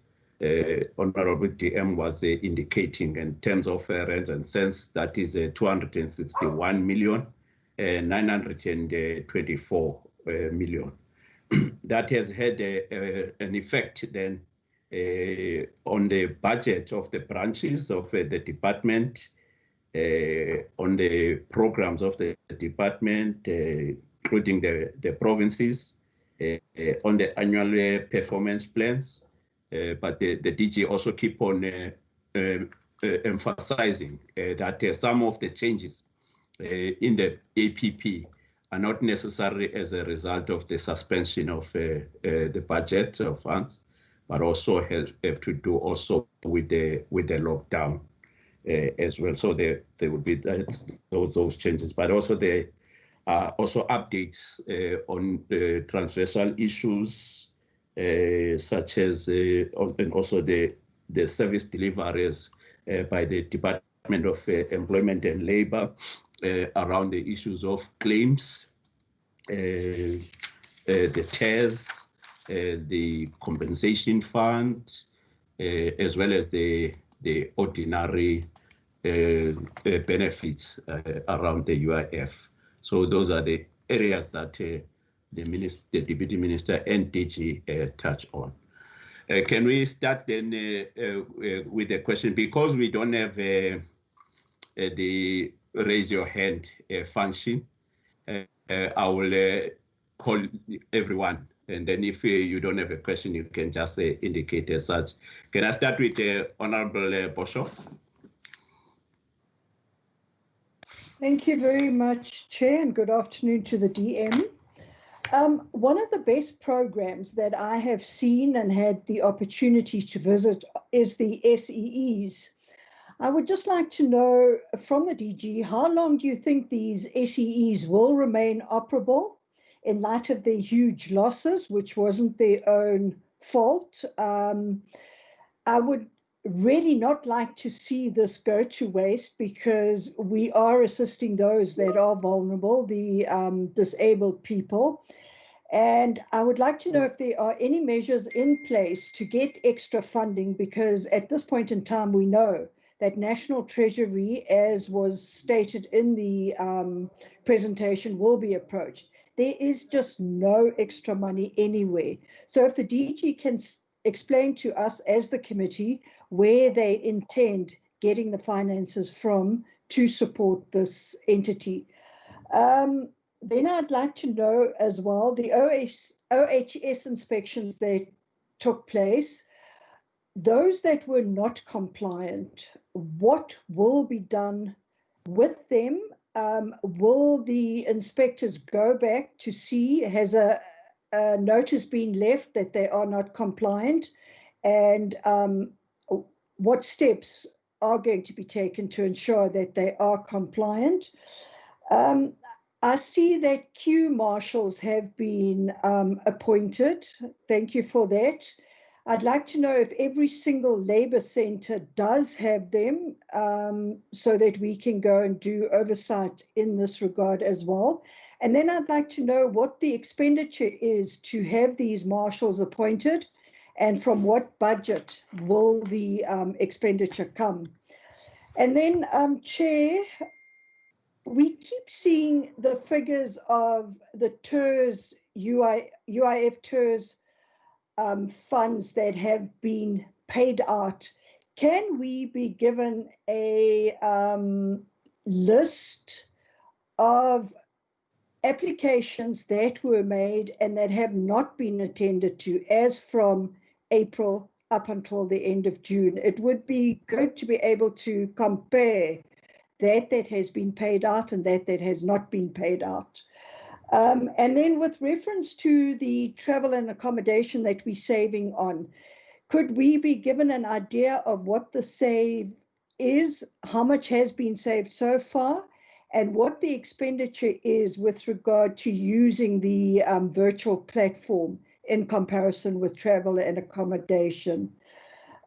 Honorable DM was indicating in terms of rands and cents. That is 261,924 million. That has had an effect then on the budget of the branches of the department, on the programs of the department, including the provinces, on the annual performance plans. But the DG also keep on emphasizing that some of the changes in the APP are not necessarily as a result of the suspension of the budget of funds, but also have to do also with the lockdown as well. So there will be those changes, but also there are also updates on the transversal issues, such as and also the service deliveries by the Department of Employment and Labor around the issues of claims, the TERS, the compensation fund, as well as the ordinary benefits around the UIF. So those are the areas that the Deputy Minister and DG touch on. Can we start then with the question? Because we don't have the raise your hand function. I will call everyone, and then if you don't have a question, you can just indicate as such. Can I start with Honorable Boshoff? Thank you very much, Chair, and good afternoon to the DM. One of the best programs that I have seen and had the opportunity to visit is the SEEs. I would just like to know from the DG, how long do you think these SEEs will remain operable in light of their huge losses, which wasn't their own fault? I would really not like to see this go to waste, because we are assisting those that are vulnerable, the disabled people. And I would like to know if there are any measures in place to get extra funding, because at this point in time, we know that National Treasury, as was stated in the presentation, will be approached. There is just no extra money anywhere. So if the DG can explain to us as the committee where they intend getting the finances from to support this entity. Then I'd like to know as well, the OHS inspections that took place, those that were not compliant, what will be done with them? Will the inspectors go back to see, has a notice been left that they are not compliant? And what steps are going to be taken to ensure that they are compliant? I see that queue marshals have been appointed. Thank you for that. I'd like to know if every single Labour centre does have them, so that we can go and do oversight in this regard as well. And then I'd like to know what the expenditure is to have these marshals appointed, and from what budget will the expenditure come. And then, Chair, we keep seeing the figures of the TERS, UIF TERS funds that have been paid out. Can we be given a list of applications that were made and that have not been attended to as from April up until the end of June? It would be good to be able to compare that has been paid out and that has not been paid out. And then with reference to the travel and accommodation that we're saving on, could we be given an idea of what the save is, how much has been saved so far, and what the expenditure is with regard to using the virtual platform in comparison with travel and accommodation?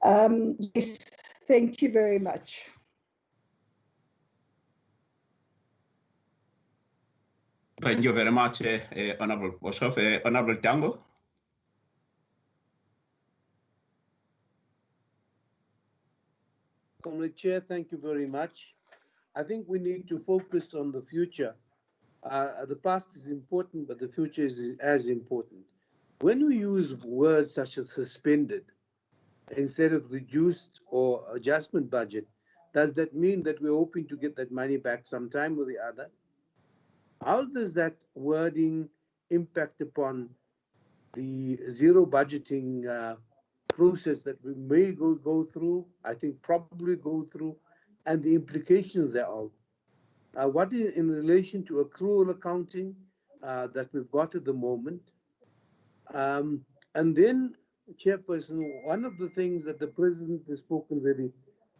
Yes, thank you very much. Thank you very much, Honorable Boshoff. Honorable Tango. Comrade Chair, thank you very much. I think we need to focus on the future. The past is important, but the future is as important. When we use words such as suspended instead of reduced or adjustment budget, does that mean that we're hoping to get that money back sometime or the other? How does that wording impact upon the zero budgeting process that we may go through, I think probably go through, and the implications thereof? What is in relation to accrual accounting that we've got at the moment? And then, Chairperson, one of the things that the President has spoken very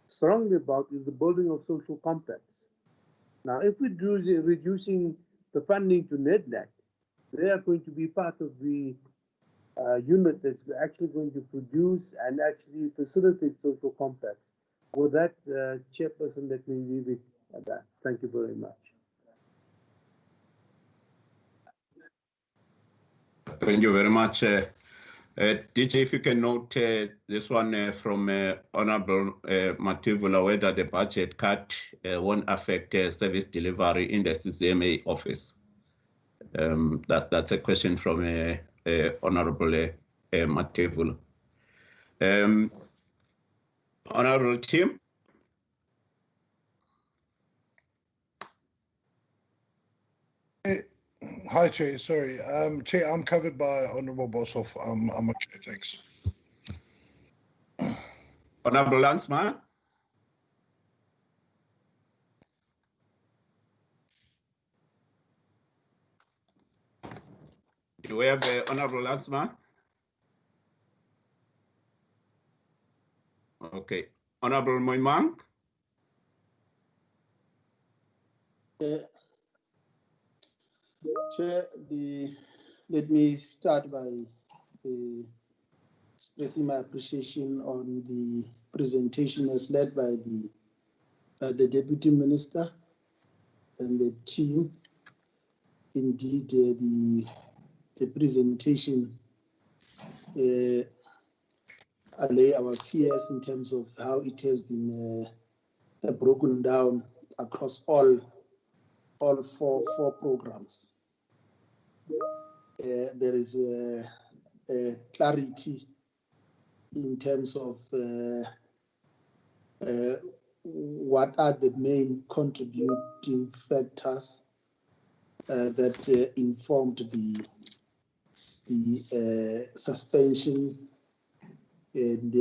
strongly about is the building of social compacts. Now, if we're reducing the funding to NEDLAC, they are going to be part of the unit that's actually going to produce and actually facilitate social compacts. With that, Chairperson, let me leave it at that. Thank you very much. Thank you very much. DJ, if you can note this one from Honorable Matibula, whether the budget cut won't affect service delivery in the CCMA office. That's a question from Honorable Matibula. Honorable Tim. Hi, Chair. Sorry. Chair, I'm covered by Honourable Boshoff. I'm okay, thanks. Honourable Landsman. Do we have Honourable Landsman? Okay. Honourable Moimang? Chair, let me start by expressing my appreciation on the presentation as led by the Deputy Minister and the team. Indeed, the presentation allay our fears in terms of how it has been broken down across all four programs. There is a clarity in terms of what are the main contributing factors that informed the suspension, and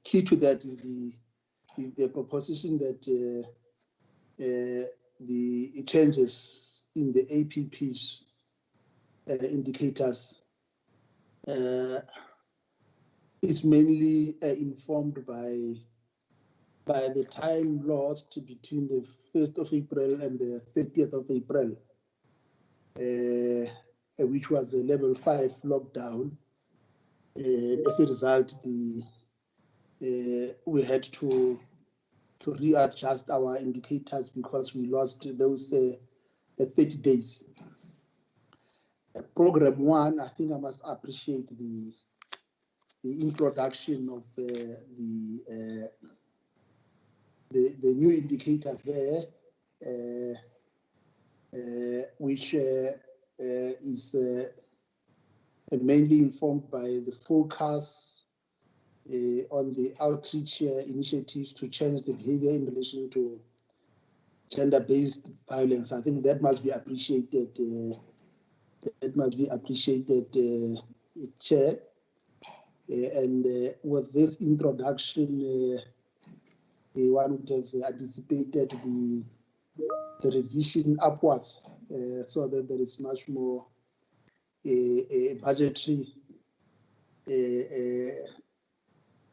key to that is the proposition that the changes in the APP's indicators is mainly informed by the time lost between the 1st of April and the 30th of April, which was a level 5 lockdown. As a result, we had to readjust our indicators because we lost those 30 days. Program 1, I think I must appreciate the introduction of the new indicator there, which is mainly informed by the focus on the outreach initiatives to change the behavior in relation to gender-based violence. I think that must be appreciated. Chair. And with this introduction, one would have anticipated the revision upwards, so that there is much more a budgetary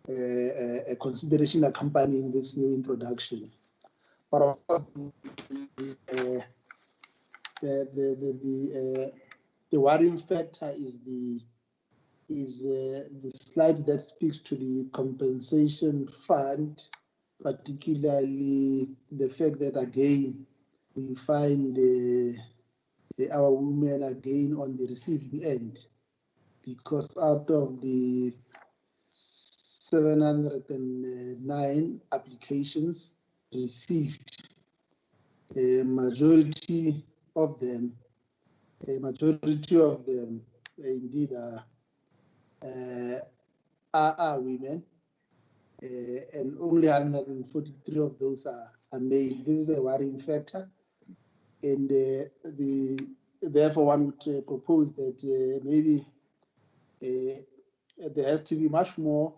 a consideration accompanying this new introduction. But of course, the worrying factor is the slide that speaks to the compensation fund, particularly the fact that again we find our women again on the receiving end, because out of the 709 applications received, a majority of them indeed are women, and only 143 of those are male. This is a worrying factor, and therefore one would propose that maybe there has to be much more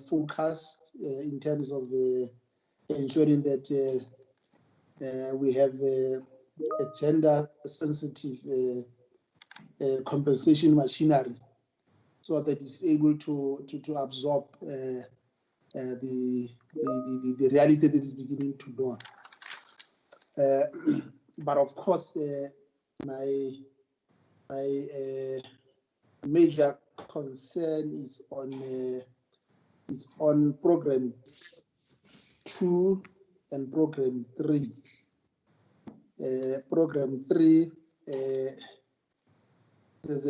focused in terms of ensuring that we have a gender-sensitive compensation machinery, so that it's able to absorb the reality that is beginning to dawn. But of course, my major concern is on program 2 and program 3. Program 3, there's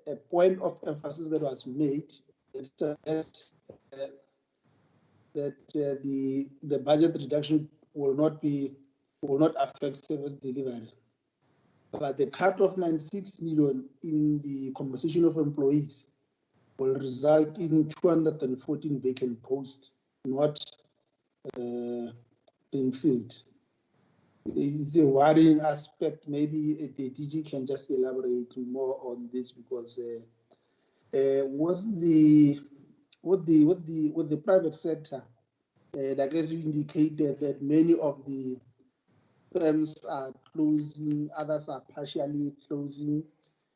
a point of emphasis that was made that the budget reduction will not affect service delivery, but the cut of 96 million in the compensation of employees will result in 214 vacant posts not being filled. is a worrying aspect. Maybe the DG can just elaborate more on this, because with the private sector, like as you indicated, that many of the firms are closing, others are partially closing.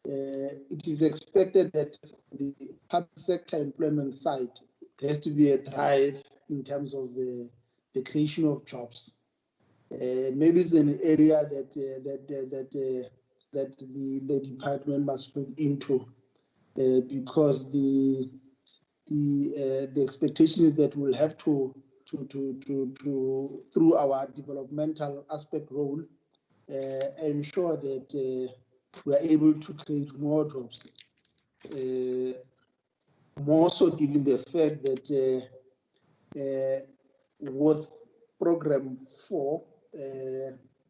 It is expected that the public sector employment side, there has to be a drive in terms of the creation of jobs. Maybe it's an area that the department must look into, because the expectation is that we'll have to through our developmental aspect role, ensure that we are able to create more jobs. More so given the fact that with program 4,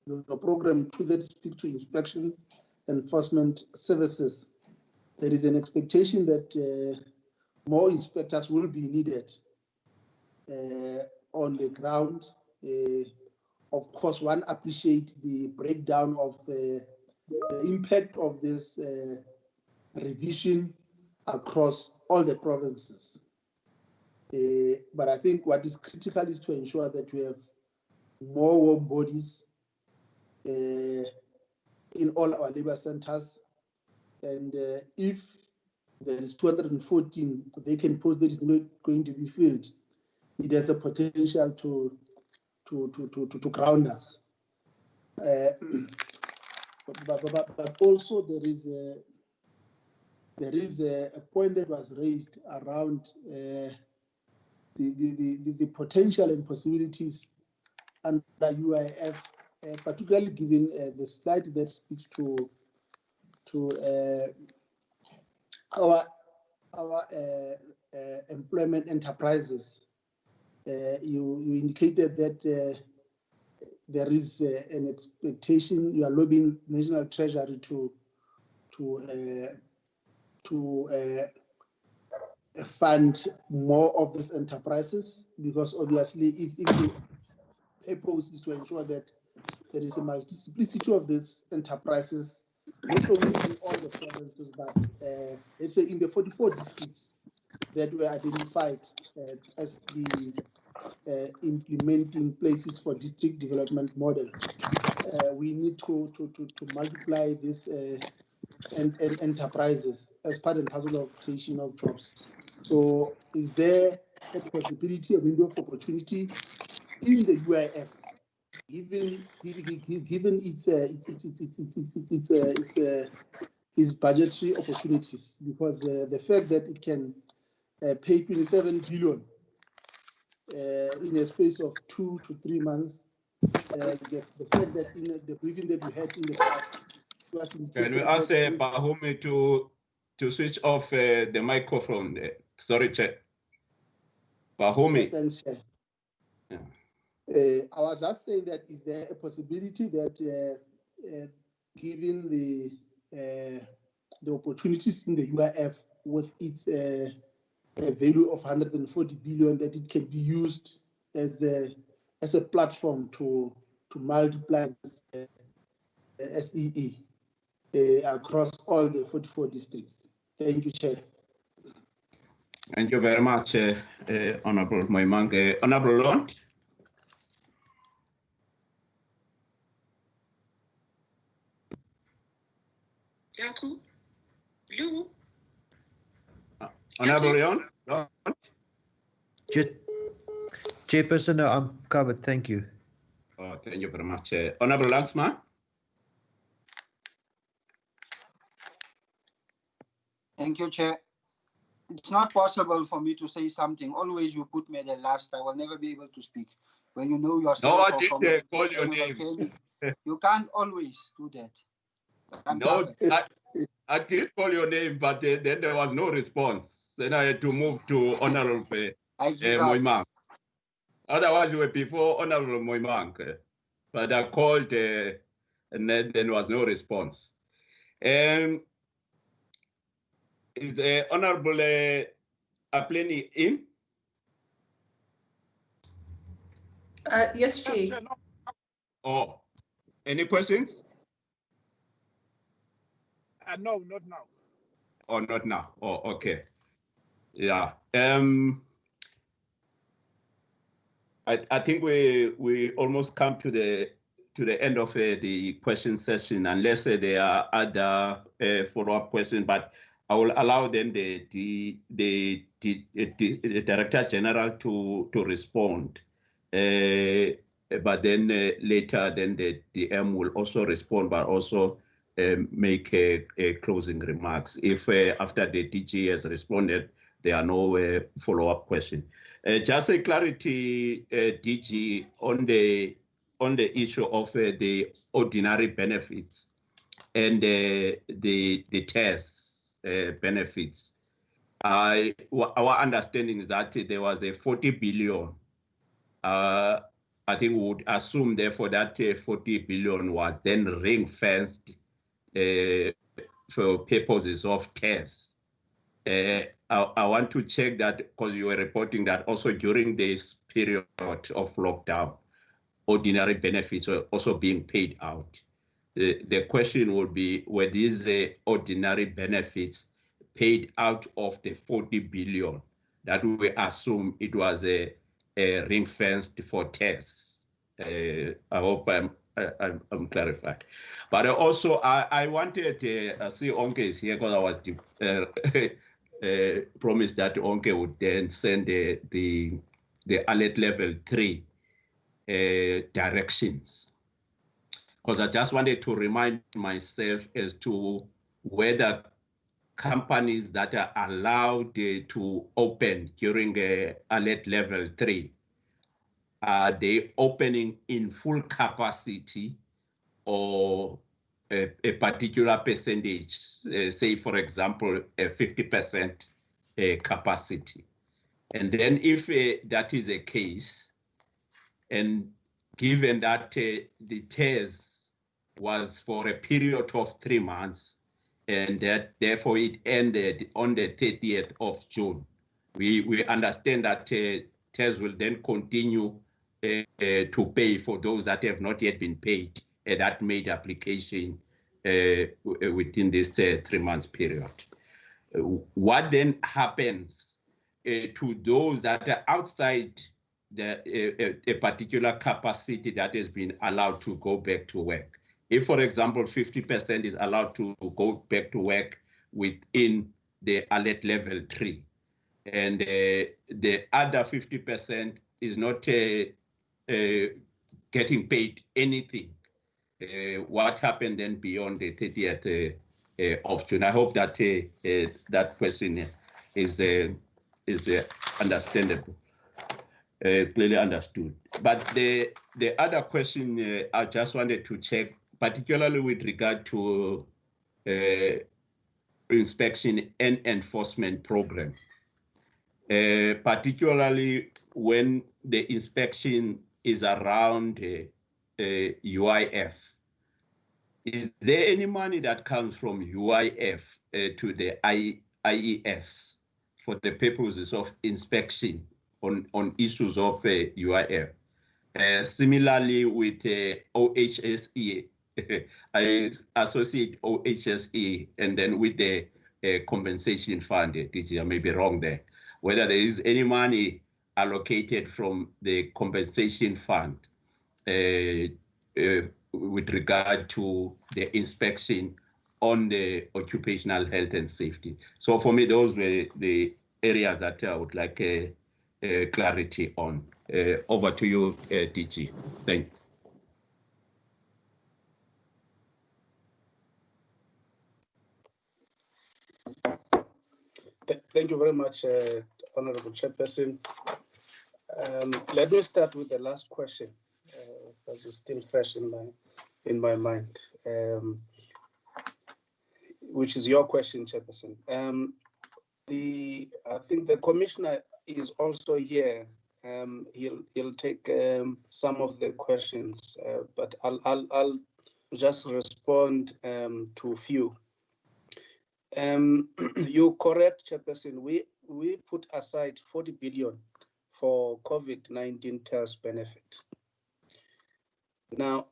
the program 2 that speaks to inspection enforcement services, there is an expectation that more inspectors will be needed on the ground. Of course, one appreciates the breakdown of the impact of this revision across all the provinces. But I think what is critical is to ensure that we have more warm bodies in all our labor centers. And if there is 214 vacant posts that is not going to be filled, it has a potential to ground us. But also there is a point that was raised around the potential and possibilities under UIF, particularly given the slide that speaks to our employment enterprises. You indicated that there is an expectation. You are lobbying National Treasury to fund more of these enterprises, because obviously if the purpose is to ensure that there is a multiplicity of these enterprises, not only in all the provinces, but let's say in the 44 districts that were identified as the implementing places for district development model. We need to multiply these enterprises as part and parcel of creation of jobs. So is there a possibility, a window of opportunity in the UIF, given its budgetary opportunities? Because the fact that it can pay 27 billion in a space of 2 to 3 months, the fact that in the briefing that we had in the past, can we ask Pahumi to switch off the microphone? Sorry, Chair. Pahumi. Thanks, Chair. Yeah. I was just saying that is there a possibility that given the opportunities in the UIF with its a value of 140 billion, that it can be used as a platform to multiply SEE across all the 44 districts? Thank you, Chair. Thank you very much, Honorable Moimang. Honorable Lund. Yaku, Lou. Honorable Lund. Chairperson, no, I'm covered. Thank you. Oh, thank you very much. Honorable Lansman. Thank you, Chair. It's not possible for me to say something. Always you put me at the last. I will never be able to speak. When you know yourself. No, I did call your name. You can't always do that. I did call your name, but then there was no response. Then I had to move to Honorable Moimang. Otherwise, you were before Honorable Moimang. But I called and then there was no response. Is Honorable Apleni in? Yes, Chair. Oh, Any questions? No, not now. Or not now? Oh, okay. Yeah. I think we almost come to the end of the question session, unless there are other follow-up questions. But I will allow then the Director General to respond. But then later, then the DM will also respond, but also make closing remarks. If after the DG has responded, there are no follow-up questions. Just a clarity, DG, on the issue of the ordinary benefits and the TERS benefits. Our understanding is that there was a 40 billion. I think we would assume, therefore, that 40 billion was then ring-fenced for purposes of TERS. I want to check that, because you were reporting that also during this period of lockdown, ordinary benefits were also being paid out. The question would be, were these ordinary benefits paid out of the 40 billion that we assume it was a ring-fenced for TERS? I hope I'm clarified. But also, I wanted to see Onke is here, because I was promised that Onke would then send the alert level 3 directions. Because I just wanted to remind myself as to whether companies that are allowed to open during alert level 3, are they opening in full capacity, or a particular percentage, say, for example, a 50% capacity. And then if that is the case, and given that the TERS was for a period of 3 months, and that therefore it ended on the 30th of June, we understand that TERS will then continue to pay for those that have not yet been paid, that made application within this 3 months period. What then happens to those that are outside a particular capacity that has been allowed to go back to work? If, for example, 50% is allowed to go back to work within the alert level 3, and the other 50% is not getting paid anything, what happened then beyond the 30th of June? I hope that that question is understandable, clearly understood. But the other question I just wanted to check, particularly with regard to inspection and enforcement program, particularly when the inspection is around UIF. Is there any money that comes from UIF to the IES for the purposes of inspection on issues of UIF? Similarly with OHSE, I associate OHSE and then with the compensation fund. DG, I may be wrong there. Whether there is any money allocated from the compensation fund with regard to the inspection on the occupational health and safety. So for me, those were the areas that I would like clarity on. Over to you, DG. Thanks. Thank you very much, Honorable Chairperson. Let me start with the last question, because it's still fresh in my mind, which is your question, Chairperson. I think the Commissioner is also here. He'll take some of the questions, but I'll just respond to a few. You're correct, Chairperson. We put aside 40 billion for COVID-19 TERS benefit. Now,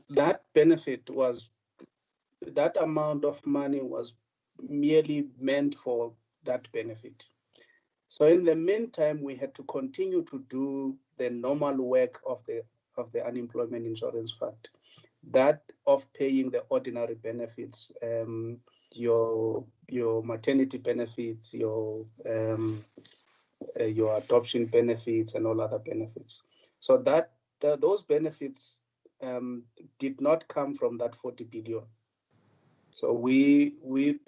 that benefit was, that amount of money was merely meant for that benefit. So in the meantime, we had to continue to do the normal work of the unemployment insurance fund, that of paying the ordinary benefits, your maternity benefits, your adoption benefits, and all other benefits. So that those benefits did not come from that 40 billion. So we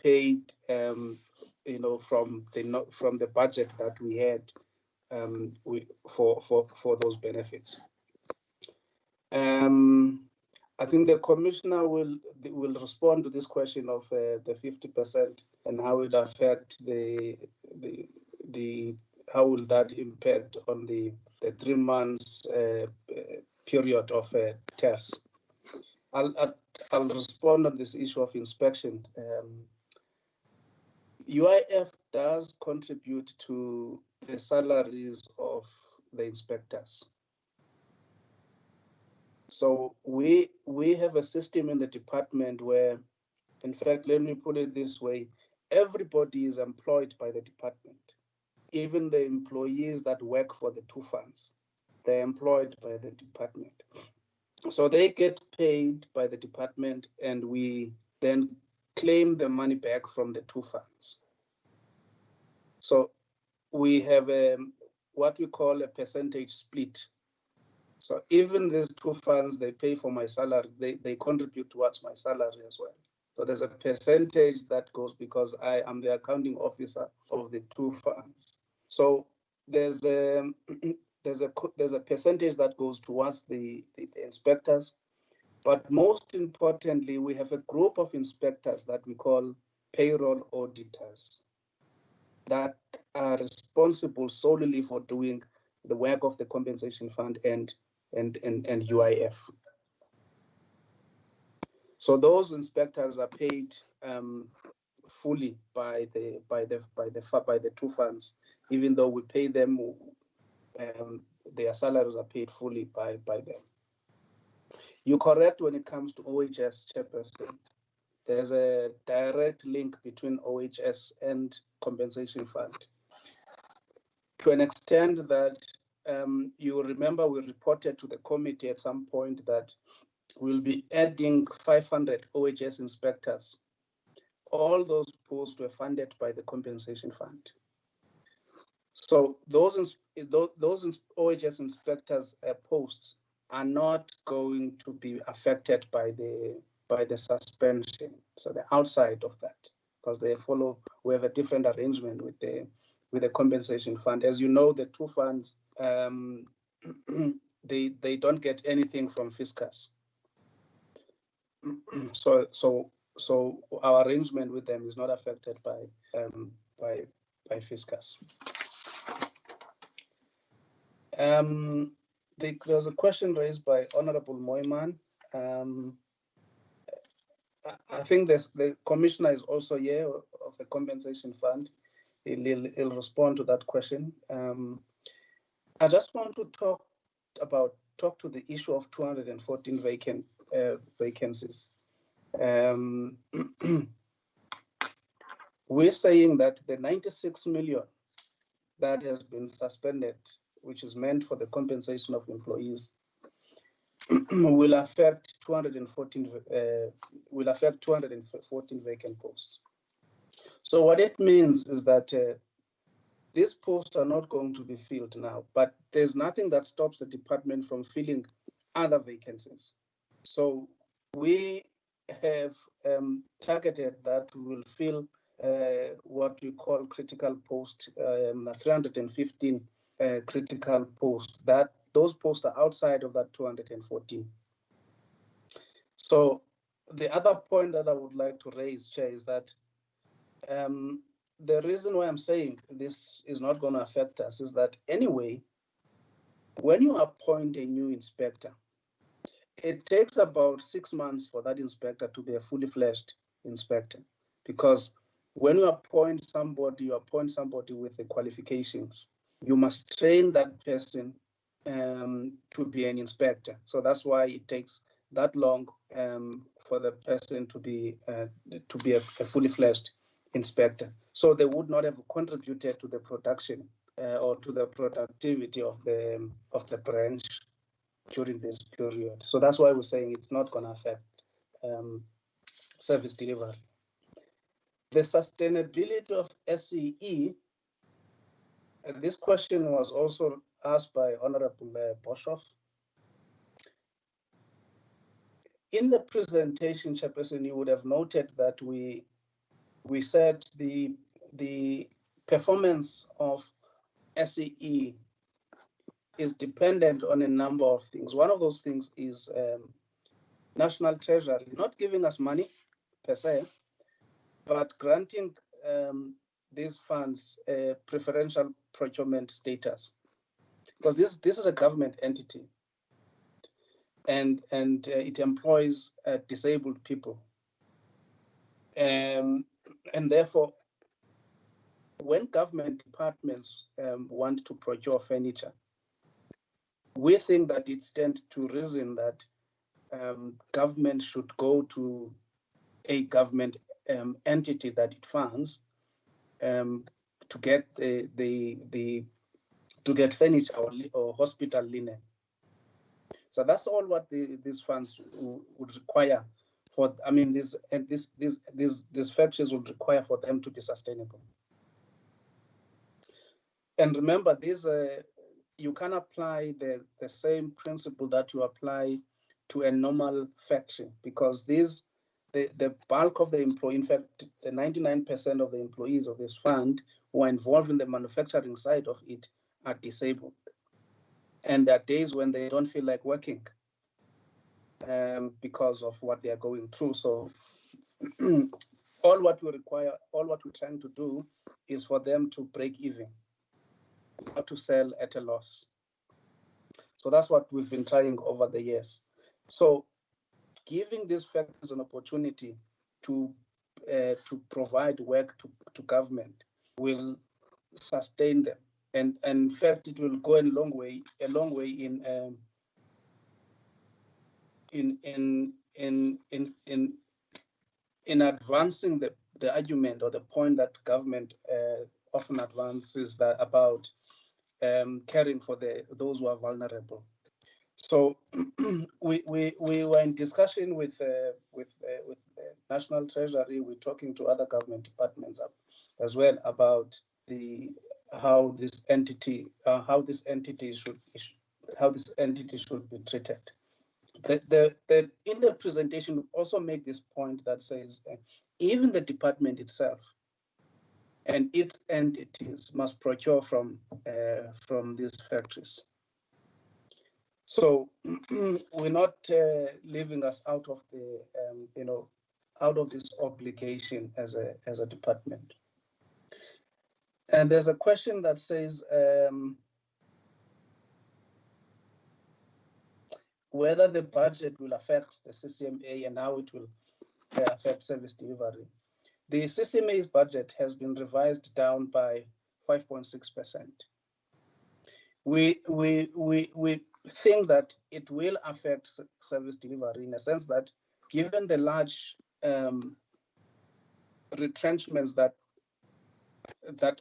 paid, from the budget that we had for those benefits. I think the commissioner will respond to this question of the 50% and how it affect how will that impact on the 3 months period of TERS. I'll respond on this issue of inspection. UIF does contribute to the salaries of the inspectors. So we have a system in the department where, in fact, let me put it this way, everybody is employed by the department. Even the employees that work for the 2 funds, they're employed by the department. So they get paid by the department, and we then claim the money back from the 2 funds. So we have what we call a percentage split. So even these 2 funds, they pay for my salary, they contribute towards my salary as well. So there's a percentage that goes, because I am the accounting officer of the 2 funds. So there's a percentage that goes towards the inspectors. But most importantly, we have a group of inspectors that we call payroll auditors that are responsible solely for doing the work of the compensation fund and UIF. So those inspectors are paid fully by the 2 funds, even though we pay them, their salaries are paid fully by them. You're correct when it comes to OHS, Chairperson. There's a direct link between OHS and compensation fund, to an extent that you remember we reported to the committee at some point that we'll be adding 500 OHS inspectors. All those posts were funded by the compensation fund. So those OHS inspectors posts are not going to be affected by the suspension. So they're outside of that, because we have a different arrangement with the compensation fund. As you know, the 2 funds, they don't get anything from fiscus. So our arrangement with them is not affected by fiscus. There's a question raised by Honorable Moiman. I think the commissioner is also here of the compensation fund. He'll respond to that question. I just want to talk to the issue of 214 vacancies. We're saying that the 96 million that has been suspended, which is meant for the compensation of employees, will affect 214 vacant posts. So what it means is that these posts are not going to be filled now, but there's nothing that stops the department from filling other vacancies. So we have targeted that we will fill what we call critical post, 315 critical posts. Those posts are outside of that 214. So the other point that I would like to raise, Chair, is that the reason why I'm saying this is not going to affect us is that anyway, when you appoint a new inspector, it takes about 6 months for that inspector to be a fully fledged inspector, because when you appoint somebody with the qualifications, you must train that person to be an inspector. So that's why it takes that long for the person to be a fully fledged inspector. So they would not have contributed to the production or to the productivity of the branch during this period. So that's why we're saying it's not going to affect service delivery. The sustainability of SEE, this question was also asked by Honorable Boshoff. In the presentation, Chairperson, you would have noted that we said the performance of SEE is dependent on a number of things. One of those things is National Treasury not giving us money per se, but granting these funds preferential procurement status, because this is a government entity, and it employs disabled people, and therefore, when government departments want to procure furniture, we think that it stands to reason that government should go to a government entity that it funds to get to get furniture or hospital linen. So that's all what these funds would require for. I mean, these factories would require for them to be sustainable. And remember, these you can apply the same principle that you apply to a normal factory, because the bulk of the employee, in fact, the 99% of the employees of this fund who are involved in the manufacturing side of it are disabled. And there are days when they don't feel like working because of what they are going through. So all what we're trying to do is for them to break even, not to sell at a loss. So that's what we've been trying over the years. So giving these factories an opportunity to provide work to government will sustain them, and in fact it will go a long way in advancing the argument or the point that government often advances that about caring for those who are vulnerable. So we were in discussion with National Treasury. We're talking to other government departments as well about how this entity should be treated. In the presentation, we also make this point that says even the department itself and its entities must procure from these factories. So we're not leaving us out of the out of this obligation as a department. And there's a question that says whether the budget will affect the CCMA and how it will affect service delivery. The CCMA's budget has been revised down by 5.6%. We think that it will affect service delivery in a sense that, given the large retrenchments that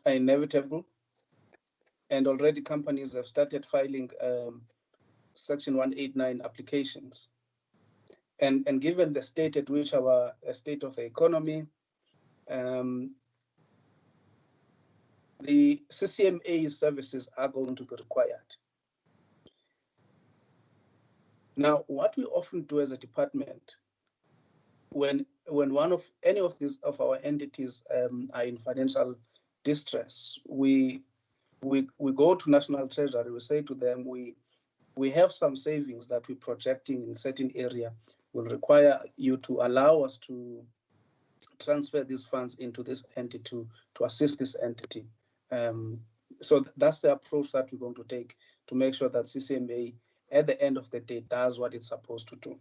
are inevitable, and already companies have started filing Section 189 applications, and given the state at which our state of the economy, the CCMA services are going to be required. Now, what we often do as a department, when any of our entities are in financial distress, we go to National Treasury. We say to them, we have some savings that we're projecting in a certain area. Will require you to allow us to transfer these funds into this entity to assist this entity. So that's the approach that we're going to take to make sure that CCMA, at the end of the day, does what it's supposed to do.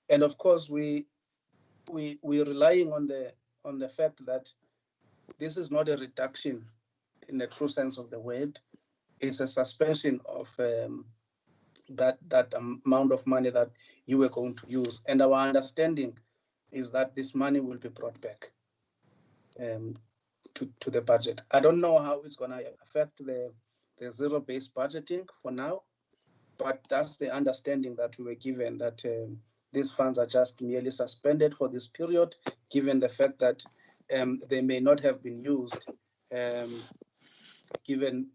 And of course, we're relying on the fact that this is not a reduction in the true sense of the word. It's a suspension of that amount of money that you were going to use. And our understanding is that this money will be brought back to the budget. I don't know how it's going to affect the zero-based budgeting for now, but that's the understanding that we were given, that these funds are just merely suspended for this period, given the fact that they may not have been used, given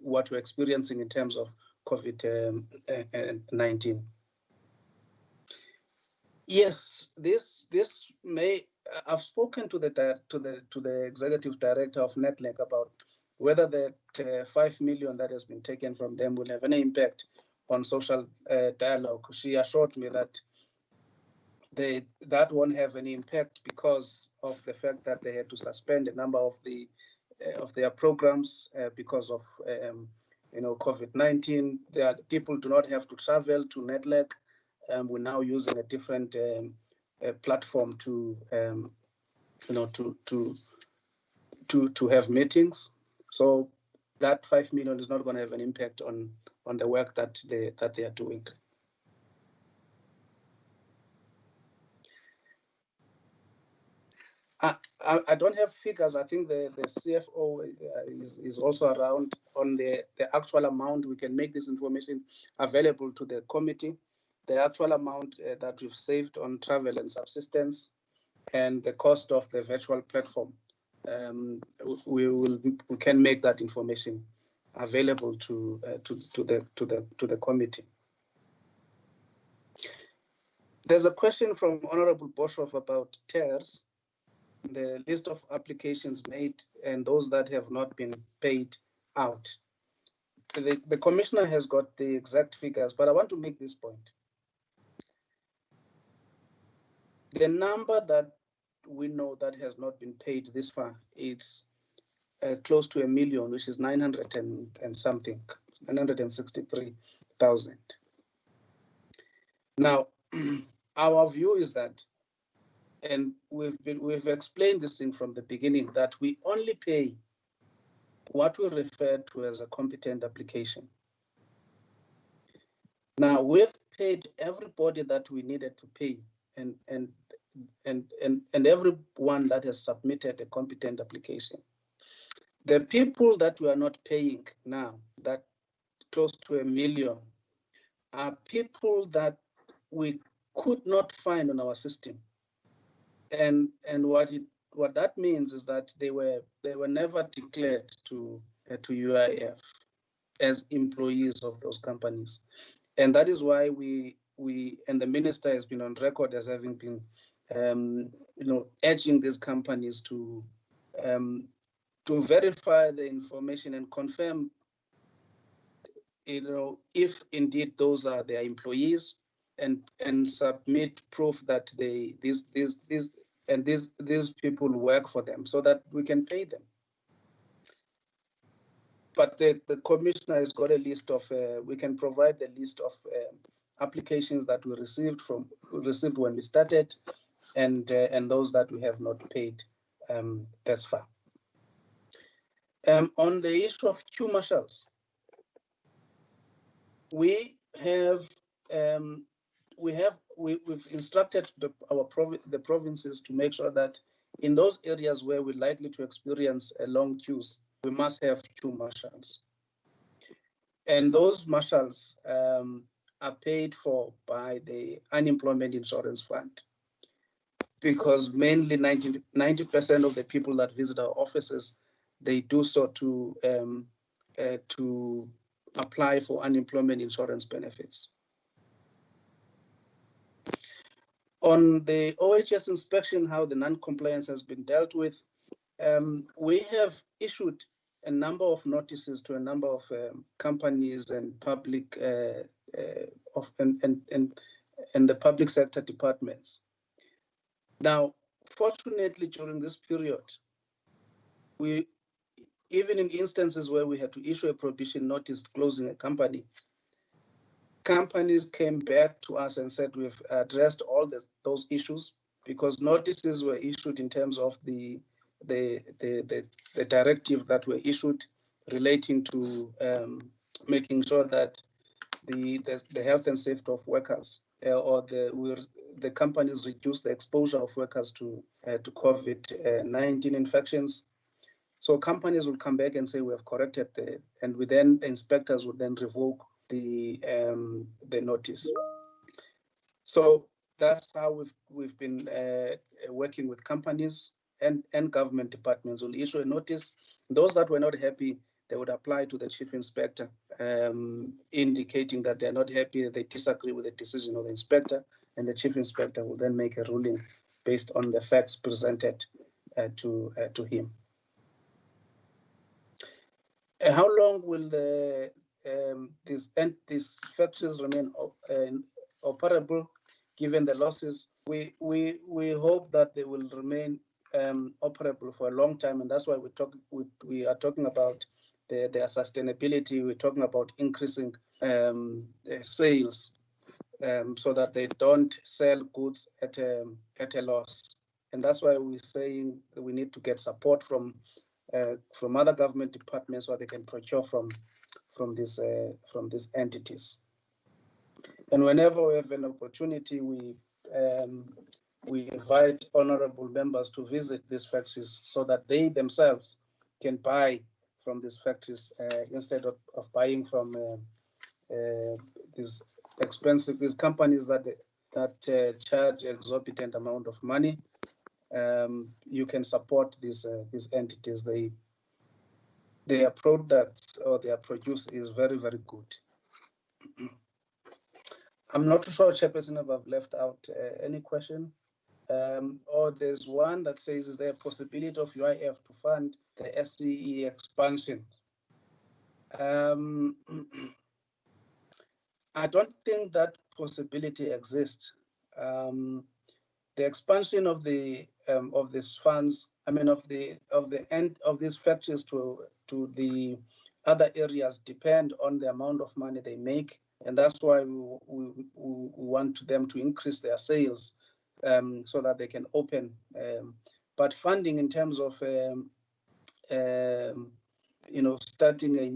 what we're experiencing in terms of COVID-19. Yes, this may. I've spoken to the executive director of Netlink about whether that 5 million that has been taken from them will have any impact on social dialogue. She assured me that that won't have any impact because of the fact that they had to suspend a number of their programs because of COVID-19. People do not have to travel to Netlink. We're now using a different platform to have meetings. So that 5 million is not going to have an impact on the work that they are doing. I don't have figures. I think the CFO is also around on the actual amount. We can make this information available to the committee. The actual amount that we've saved on travel and subsistence, and the cost of the virtual platform. We can make that information available to the committee. There's a question from Honorable Boshoff about TERS, the list of applications made and those that have not been paid out. The commissioner has got the exact figures, but I want to make this point. The number that we know that has not been paid this far is close to 1 million, which is 900 and something, 963,000. Now, our view is that, and we've explained this thing from the beginning, that we only pay what we refer to as a competent application. Now, we've paid everybody that we needed to pay, and everyone that has submitted a competent application. The people that we are not paying now, that close to 1 million, are people that we could not find on our system. And what that means is that they were never declared to UIF as employees of those companies. And that is why we and the minister has been on record as having been urging these companies to verify the information and confirm, if indeed those are their employees, and submit proof that these people work for them, so that we can pay them. But the commissioner has got a list of, we can provide the list of applications that we received when we started, and those that we have not paid thus far. On the issue of queue marshals, we've instructed the provinces to make sure that in those areas where we're likely to experience long queues, we must have queue marshals. And those marshals are paid for by the Unemployment Insurance Fund, because mainly 90% of the people that visit our offices, they do so to apply for unemployment insurance benefits. On the OHS inspection, how the non-compliance has been dealt with, we have issued a number of notices to a number of companies and public and the public sector departments. Now, fortunately, during this period, even in instances where we had to issue a prohibition notice closing a company, companies came back to us and said we've addressed all those issues, because notices were issued in terms of the directive that were issued relating to making sure that the health and safety of workers, or the companies reduce the exposure of workers to COVID-19 infections. So companies will come back and say we have corrected, and the inspectors would then revoke the notice. So that's how we've been working with companies and government departments. Will issue a notice. Those that were not happy, they would apply to the chief inspector, indicating that they're not happy, they disagree with the decision of the inspector, and the chief inspector will then make a ruling based on the facts presented to him. How long will these factories remain operable given the losses? We hope that they will remain operable for a long time, and that's why we are talking about their sustainability. We're talking about increasing sales, so that they don't sell goods at a loss. And that's why we're saying that we need to get support from other government departments so they can procure from these entities. And whenever we have an opportunity, we invite honorable members to visit these factories so that they themselves can buy from these factories instead of buying from these companies that charge exorbitant amount of money. You can support these entities. Their products or their produce is very, very good. I'm not sure, Chairperson, if I've left out any question. Or there's one that says, is there a possibility of UIF to fund the SCE expansion? I don't think that possibility exists. The expansion of these funds, I mean, of the end of these factories to the other areas depend on the amount of money they make, and that's why we want them to increase their sales so that they can open. But funding in terms of starting a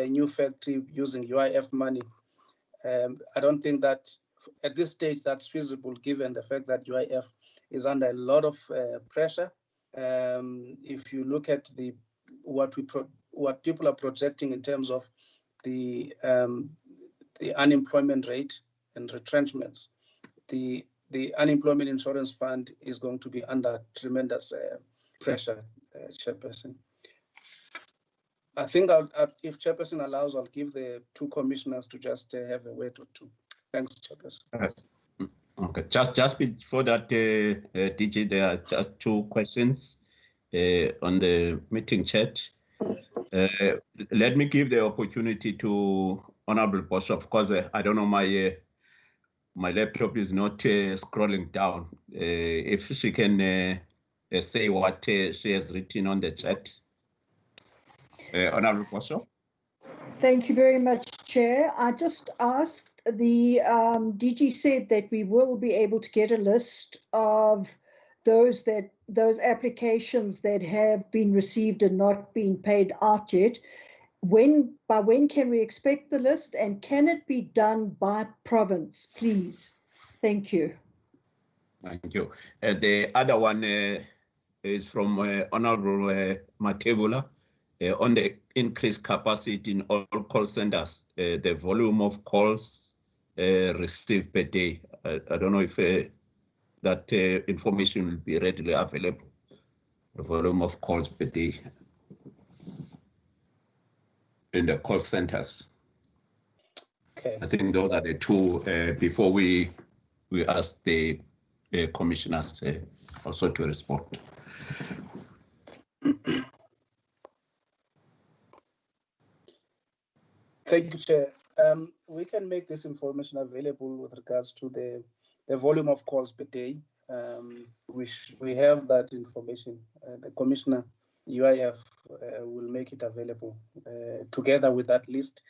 new factory using UIF money, I don't think that at this stage that's feasible, given the fact that UIF is under a lot of pressure. If you look at what people are projecting in terms of the unemployment rate and retrenchments, the unemployment insurance fund is going to be under tremendous pressure, Chairperson. I think if Chairperson allows, I'll give the two commissioners to just have a word or two. Thanks, Chairperson. Okay, just before that, DG, there are just two questions on the meeting chat. Let me give the opportunity to Honorable Bishop, because I don't know, my laptop is not scrolling down. If she can say what she has written on the chat. Honorable Bishop. Thank you very much, Chair. I just asked, the DG said that we will be able to get a list of those applications that have been received and not been paid out yet. By when can we expect the list, and can it be done by province, please? Thank you. Thank you. The other one is from Honorable Matebula on the increased capacity in all call centers, the volume of calls received per day. I don't know if that information will be readily available, the volume of calls per day in the call centers. Okay. I think those are the two before we ask the commissioners also to respond. Thank you, Chair. We can make this information available with regards to the volume of calls per day. We have that information. The Commissioner, UIF, will make it available together with that list.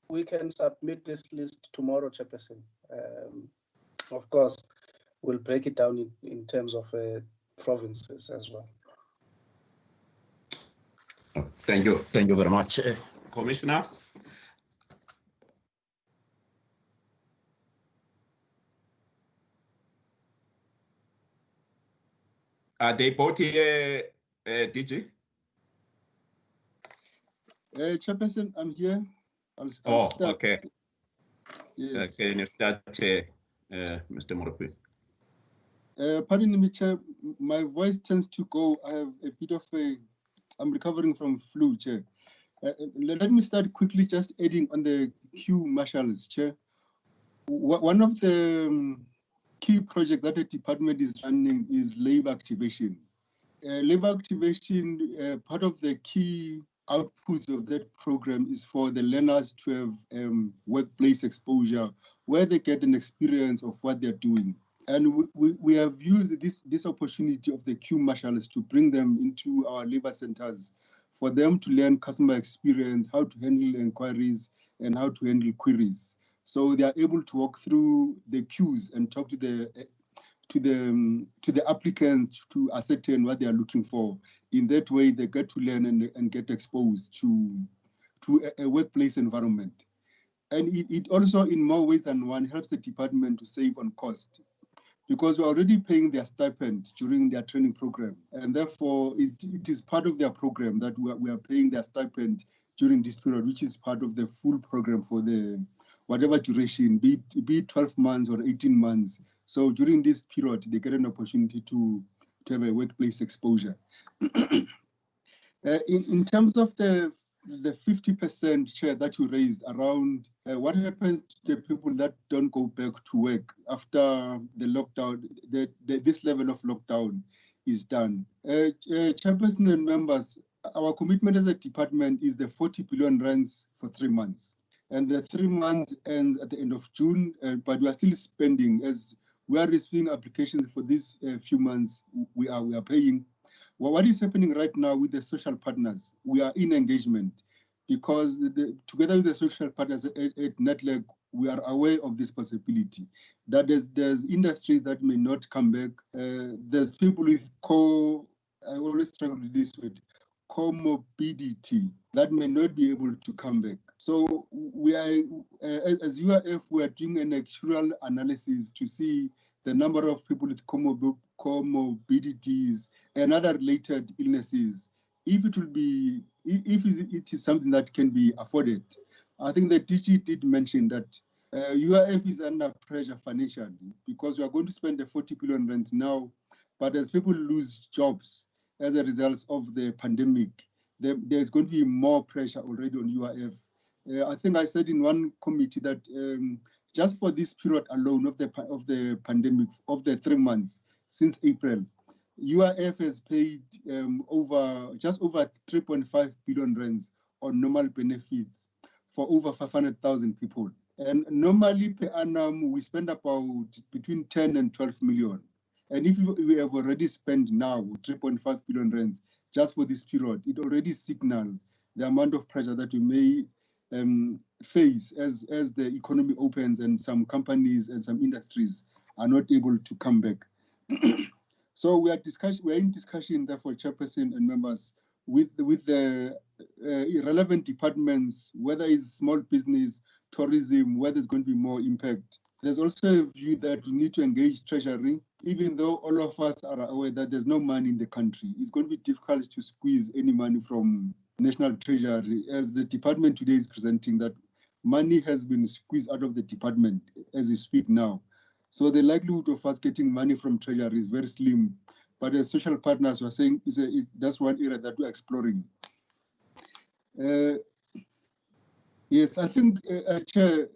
We can submit this list tomorrow, Chairperson. Of course, we'll break it down in terms of provinces as well. Thank you very much, Commissioner. Are they both here, DG? Chairperson, I'm here. I'll Oh, start. okay. Yes. Can you start, Mr. Moropi? Pardon me, Chair. My voice tends to go. I have a bit of I'm recovering from flu, Chair. Let me start quickly just adding on the queue marshals, Chair. One of the key projects that the department is running is labor activation. Labor activation, part of the key outputs of that program is for the learners to have workplace exposure where they get an experience of what they're doing. And we have used this opportunity of the queue marshals to bring them into our labor centers for them to learn customer experience, how to handle inquiries, and how to handle queries. So they are able to walk through the queues and talk to the applicants to ascertain what they are looking for. In that way, they get to learn and get exposed to a workplace environment. And it also, in more ways than one, helps the department to save on cost, because we're already paying their stipend during their training program. And therefore, it is part of their program that we are paying their stipend during this period, which is part of the full program for the whatever duration, be it 12 months or 18 months. So during this period, they get an opportunity to have a workplace exposure. In terms of the 50% share that you raised around what happens to the people that don't go back to work after the lockdown, this level of lockdown is done. Chairperson and members, our commitment as a department is the 40 billion rands for 3 months. And the 3 months ends at the end of June, but we are still spending. As we are receiving applications for these few months, we are paying. Well, what is happening right now with the social partners? We are in engagement because together with the social partners at NetLeg, we are aware of this possibility that there's industries that may not come back. There's people with I always struggle with this word, comorbidity that may not be able to come back. So we are, as UIF, we are doing an actual analysis to see the number of people with comorbidities and other related illnesses, if it is something that can be afforded. I think the DG did mention that UIF is under pressure financially because we are going to spend the 40 billion rands now, but as people lose jobs as a result of the pandemic, there's going to be more pressure already on UIF. I think I said in one committee that just for this period alone of the pandemic, of the 3 months since April, UIF has paid just over 3.5 billion rands on normal benefits for over 500,000 people. And normally per annum, we spend about between 10 and 12 million. And if we have already spent now 3.5 billion rands just for this period, it already signals the amount of pressure that we may face as the economy opens and some companies and some industries are not able to come back. So we are in discussion, therefore, Chairperson and members, with the relevant departments, whether it's small business, tourism, where there's going to be more impact. There's also a view that we need to engage Treasury, even though all of us are aware that there's no money in the country. It's going to be difficult to squeeze any money from National Treasury, as the department today is presenting that money has been squeezed out of the department as we speak now. So the likelihood of us getting money from Treasury is very slim. But as social partners were saying, that's one area that we're exploring. Yes, I think, Chair,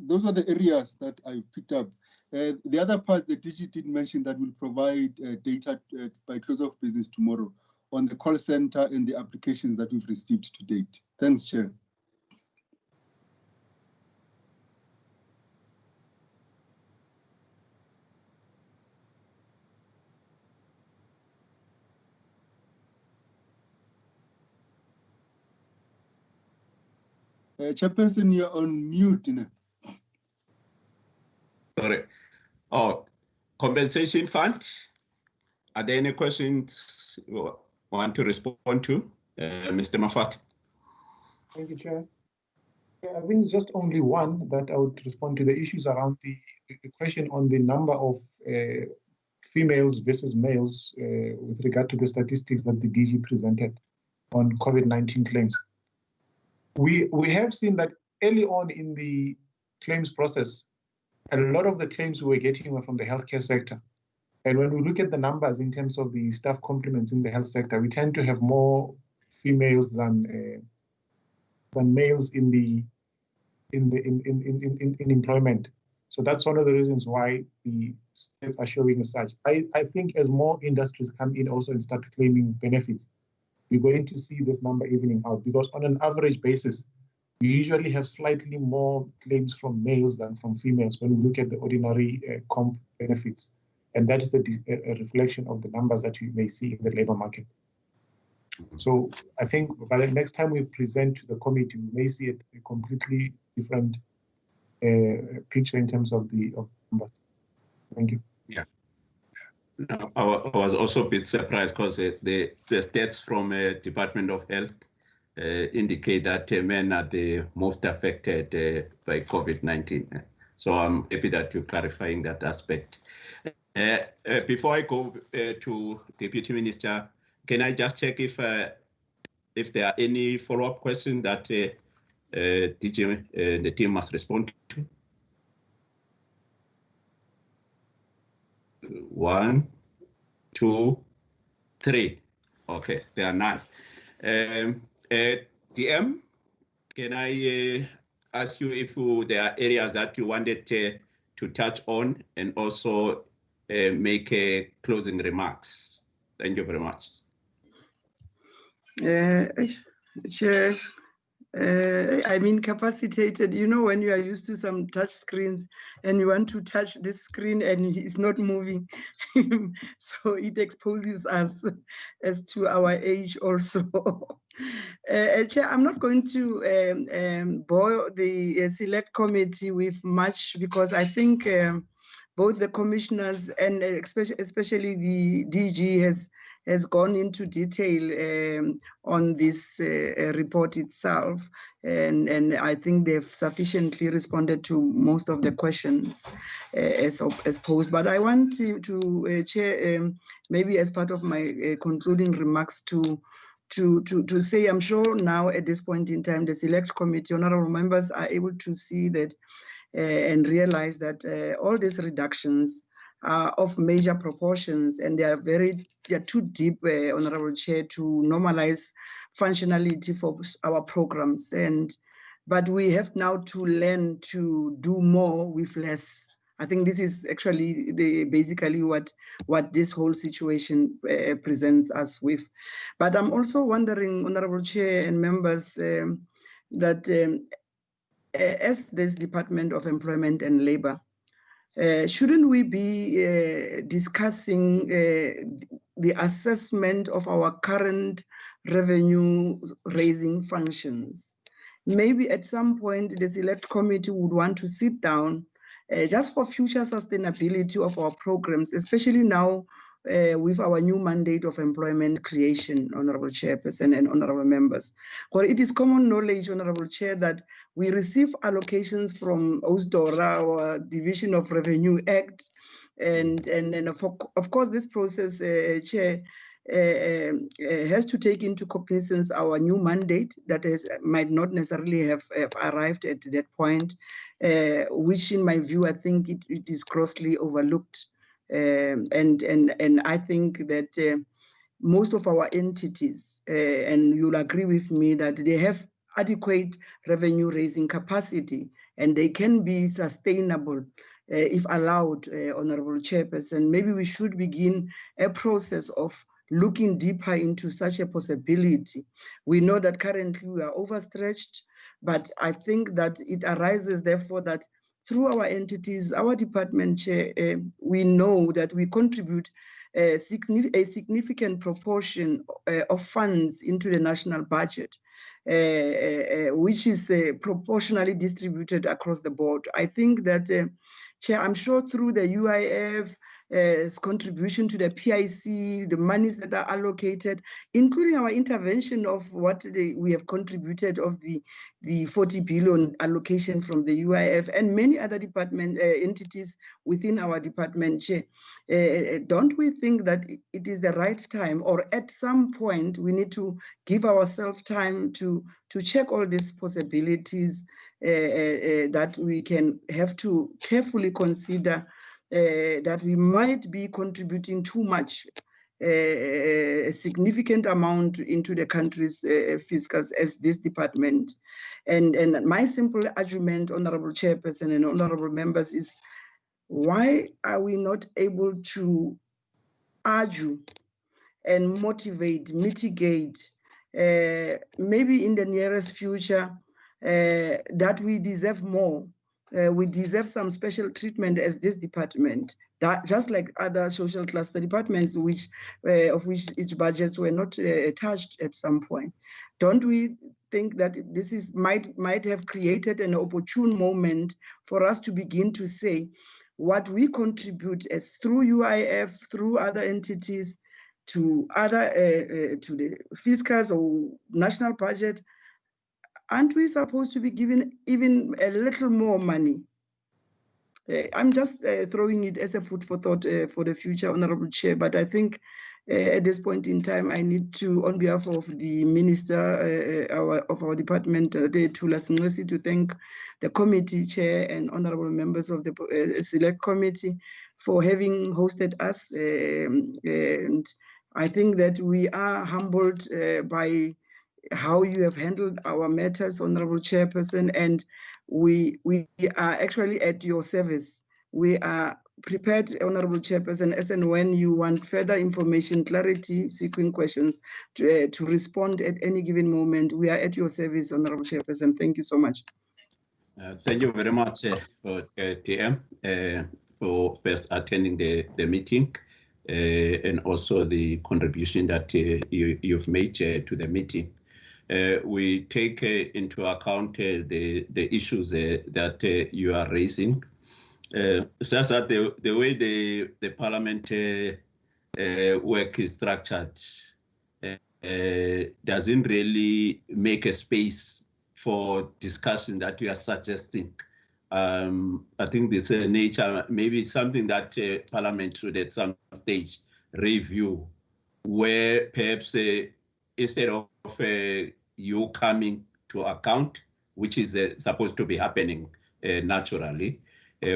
those are the areas that I've picked up. The other part, the DG did mention that we'll provide data by close of business tomorrow on the call center and the applications that we've received to date. Thanks, Chair. Chairperson, you're on mute. Sorry. Oh, compensation fund. Are there any questions you want to respond to, Mr. Mafat? Thank you, Chair. Yeah, I think it's just only one that I would respond to the issues around the question on the number of females versus males with regard to the statistics that the DG presented on COVID-19 claims. We have seen that early on in the claims process, a lot of the claims we were getting were from the healthcare sector. And when we look at the numbers in terms of the staff complements in the health sector, we tend to have more females than males in employment. So that's one of the reasons why the stats are showing as such. I think as more industries come in also and start claiming benefits, we're going to see this number evening out, because on an average basis, we usually have slightly more claims from males than from females when we look at the ordinary comp benefits. And that is a reflection of the numbers that you may see in the labor market. So I think by the next time we present to the committee, we may see a completely different picture in terms of the numbers. Thank you. Yeah. No, I was also a bit surprised because the stats from Department of Health indicate that men are the most affected by COVID-19. So I'm happy that you're clarifying that aspect. Before I go to Deputy Minister, can I just check if there are any follow-up questions that DG, the team must respond to? 1, 2, 3. Okay, there are none. DM, can I ask you if there are areas that you wanted to touch on and also make closing remarks? Thank you very much. Chair, I'm incapacitated. You know, when you are used to some touch screens and you want to touch this screen and it's not moving, so it exposes us as to our age also. Chair, I'm not going to bore the select committee with much, because I think both the commissioners and especially the DG has gone into detail on this report itself, and I think they've sufficiently responded to most of the questions as posed. But I want to Chair, maybe as part of my concluding remarks to say, I'm sure now at this point in time, the select committee, honorable members, are able to see that and realize that all these reductions are of major proportions, and they are too deep, Honorable Chair, to normalize functionality for our programs. But we have now to learn to do more with less. I think this is actually basically what this whole situation presents us with. But I'm also wondering, Honorable Chair and members, that as this Department of Employment and Labor, shouldn't we be discussing the assessment of our current revenue raising functions? Maybe at some point the select committee would want to sit down just for future sustainability of our programs, especially now with our new mandate of employment creation, Honorable Chairperson and Honorable Members. For it is common knowledge, Honorable Chair, that we receive allocations from OSDORA, our Division of Revenue Act, and of course this process, Chair, has to take into cognizance our new mandate that might not necessarily have arrived at that point, which in my view, I think it is grossly overlooked. And I think that most of our entities, and you'll agree with me that they have adequate revenue raising capacity and they can be sustainable if allowed, Honorable Chairperson. Maybe we should begin a process of looking deeper into such a possibility. We know that currently we are overstretched, but I think that it arises therefore that through our entities, our department, Chair, we know that we contribute a significant proportion of funds into the national budget, which is proportionally distributed across the board. I think that, Chair, I'm sure through the UIF, contribution to the PIC, the monies that are allocated, including our intervention of what we have contributed of the 40 billion allocation from the UIF and many other department entities within our department, Chair. Don't we think that it is the right time, or at some point we need to give ourselves time to check all these possibilities that we can have to carefully consider that we might be contributing too much, a significant amount into the country's fiscus as this department. And my simple argument, Honorable Chairperson and honorable members, is why are we not able to argue and motivate, mitigate, maybe in the nearest future, that we deserve more. We deserve some special treatment as this department, that just like other social cluster departments, which of which its budgets were not touched at some point. Don't we think that this is might have created an opportune moment for us to begin to say what we contribute as through UIF, through other entities, to other to the fiscus or national budget? Aren't we supposed to be given even a little more money? I'm just throwing it as a food for thought for the future, Honorable Chair, but I think at this point in time, I need to, on behalf of the Minister of our department, to thank the committee chair and honorable members of the select committee for having hosted us. And I think that we are humbled by how you have handled our matters, Honorable Chairperson, and we are actually at your service. We are prepared, Honorable Chairperson, as and when you want further information, clarity, seeking questions to respond at any given moment. We are at your service, Honorable Chairperson. Thank you so much. Thank you very much, TM, for first attending the meeting and also the contribution that you've made to the meeting. We take into account the issues that you are raising. It's just that the way the parliament work is structured doesn't really make a space for discussion that you are suggesting. I think this nature, maybe something that Parliament should at some stage review, where perhaps instead of you coming to account, which is supposed to be happening naturally,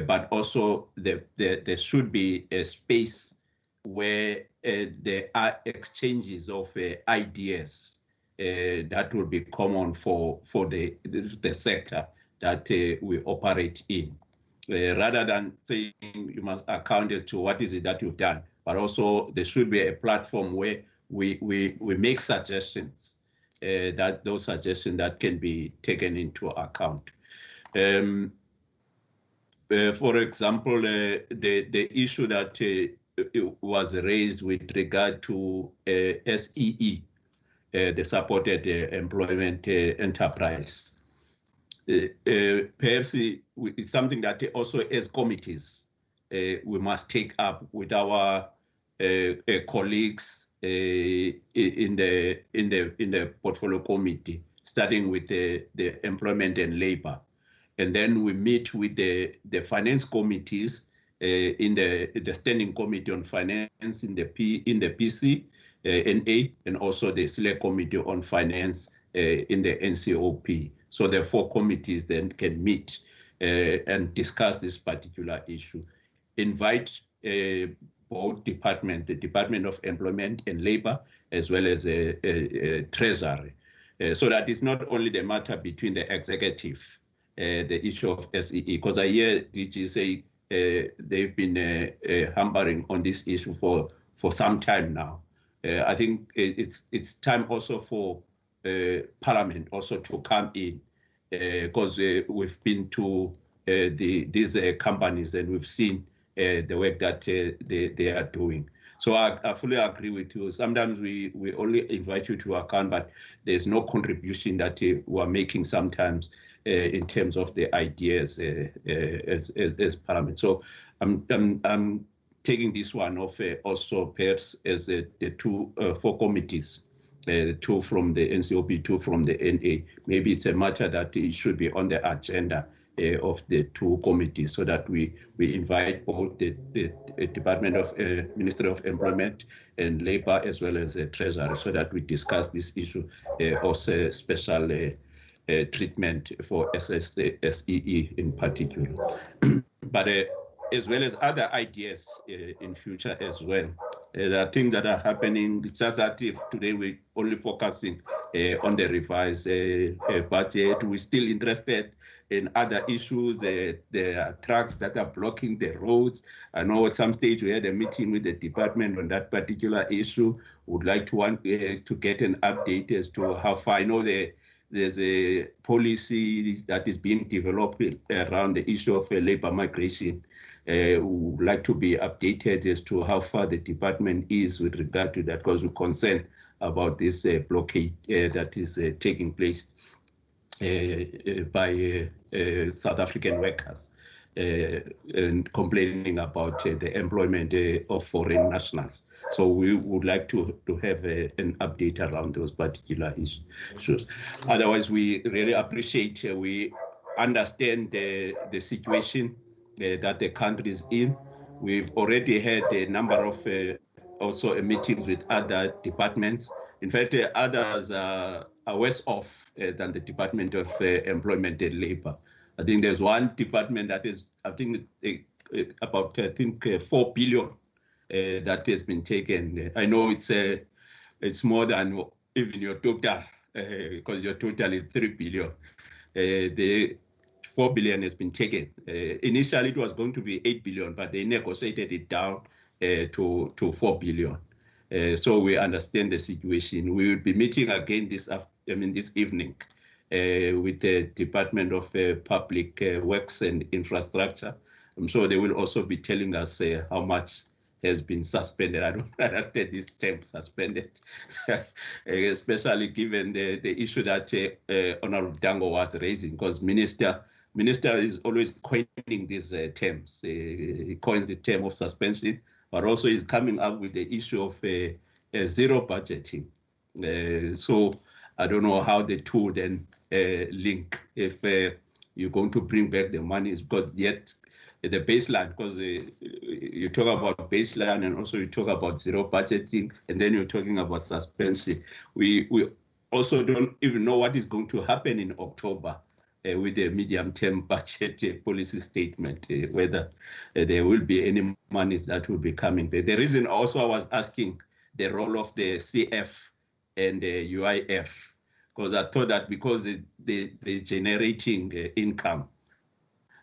but also there should be a space where there are exchanges of ideas that will be common for the sector that we operate in, rather than saying you must account as to what is it that you've done, but also there should be a platform where we make suggestions, that those suggestions that can be taken into account. For example, the issue that was raised with regard to SEE, the supported employment enterprise. Perhaps it's something that also as committees we must take up with our colleagues in the portfolio committee, starting with the employment and labor, and then we meet with the finance committees in the standing committee on finance in the PC, NA, and also the select committee on finance in the NCOP. So the four committees then can meet and discuss this particular issue. Invite both departments, the Department of Employment and Labor, as well as Treasury, so that it's not only the matter between the executive, the issue of SEE, because I hear DG say they've been hammering on this issue for some time now. I think it's time also for Parliament also to come in, because we've been to these companies and we've seen the work that they are doing. So I fully agree with you. Sometimes we only invite you to account, but there's no contribution that we are making sometimes in terms of the ideas as Parliament. So I'm taking this one off also perhaps as the two 4 committees, 2 from the NCOP, 2 from the NA. Maybe it's a matter that it should be on the agenda of the 2 committees, so that we invite both the Department of Ministry of Employment and Labour as well as the Treasury, so that we discuss this issue of special treatment for SEE in particular. But as well as other ideas in future as well. There are things that are happening. It's just that if today we're only focusing on the revised budget, we're still interested in other issues. There are trucks that are blocking the roads. I know at some stage we had a meeting with the department on that particular issue. Would like to get an update as to how far. I know there's a policy that is being developed around the issue of labor migration. We would like to be updated as to how far the department is with regard to that, because we're concerned about this blockade that is taking place by South African workers and complaining about the employment of foreign nationals. So we would like to have an update around those particular issues. Otherwise, we really appreciate, we understand the situation that the country is in. We've already had a number of also meetings with other departments. In fact, others are worse off than the Department of Employment and Labour. I think there's one department that is, I think, about 4 billion that has been taken. I know it's more than even your total, because your total is 3 billion. The 4 billion has been taken. Initially, it was going to be 8 billion, but they negotiated it down to 4 billion. So we understand the situation. We will be meeting again this evening with the Department of Public Works and Infrastructure. I'm sure they will also be telling us how much has been suspended. I don't understand this term suspended, especially given the issue that Honorable Dango was raising, because Minister is always coining these terms. He coins the term of suspension, but also is coming up with the issue of zero budgeting. So I don't know how the two then link. If you're going to bring back the money, because yet the baseline, because you talk about baseline and also you talk about zero budgeting, and then you're talking about suspension. We also don't even know what is going to happen in October with the medium-term budget policy statement, whether there will be any monies that will be coming back. The reason also I was asking the role of the CF and the UIF, because I thought that because they're generating income,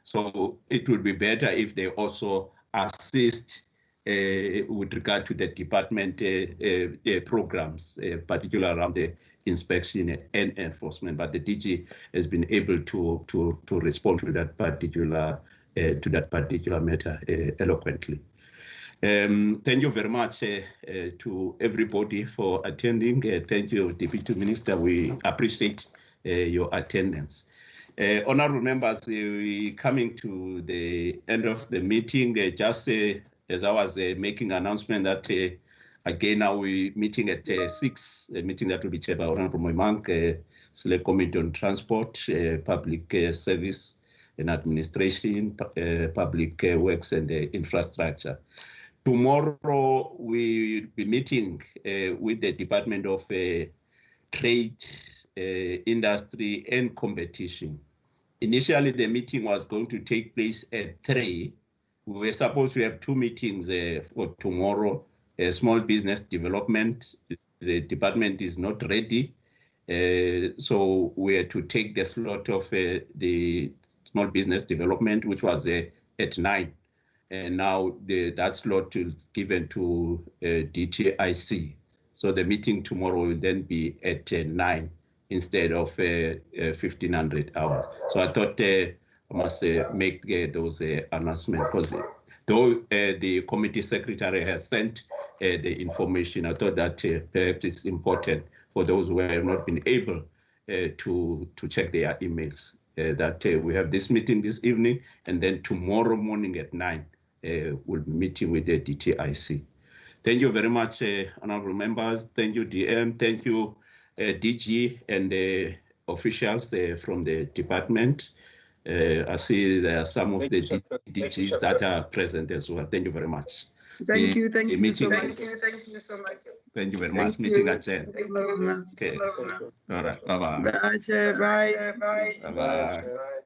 so it would be better if they also assist with regard to the department programs, particularly around the inspection and enforcement. But the DG has been able to respond to that particular matter eloquently. Thank you very much to everybody for attending. Thank you, Deputy Minister. We appreciate your attendance. Honorable members, we're coming to the end of the meeting. Just as I was making an announcement that again now we're meeting at 6, a meeting that will be chaired by Honorable Moimank, Select Committee on Transport, Public Service and Administration, Public Works and Infrastructure. Tomorrow we'll be meeting with the Department of Trade, Industry and Competition. Initially, the meeting was going to take place at 3. We were supposed to have 2 meetings for tomorrow. Small business development, the department is not ready. So we had to take the slot of the small business development, which was at 9. And now that slot is given to DTIC. So the meeting tomorrow will then be at 9 instead of 1500 hours. So I thought I must make those announcements, because though the committee secretary has sent the information, I thought that perhaps it's important for those who have not been able to check their emails, that we have this meeting this evening, and then tomorrow morning at 9, will be meeting with the DTIC. Thank you very much, honorable members. Thank you, DM. Thank you, DG and the officials from the department. I see there are some of the DGs that are present as well. Thank you very much. Thank you so much. Thank you very much. Meeting adjourned. Thank you very much. Okay. All right. Bye-bye. Bye. Bye-bye.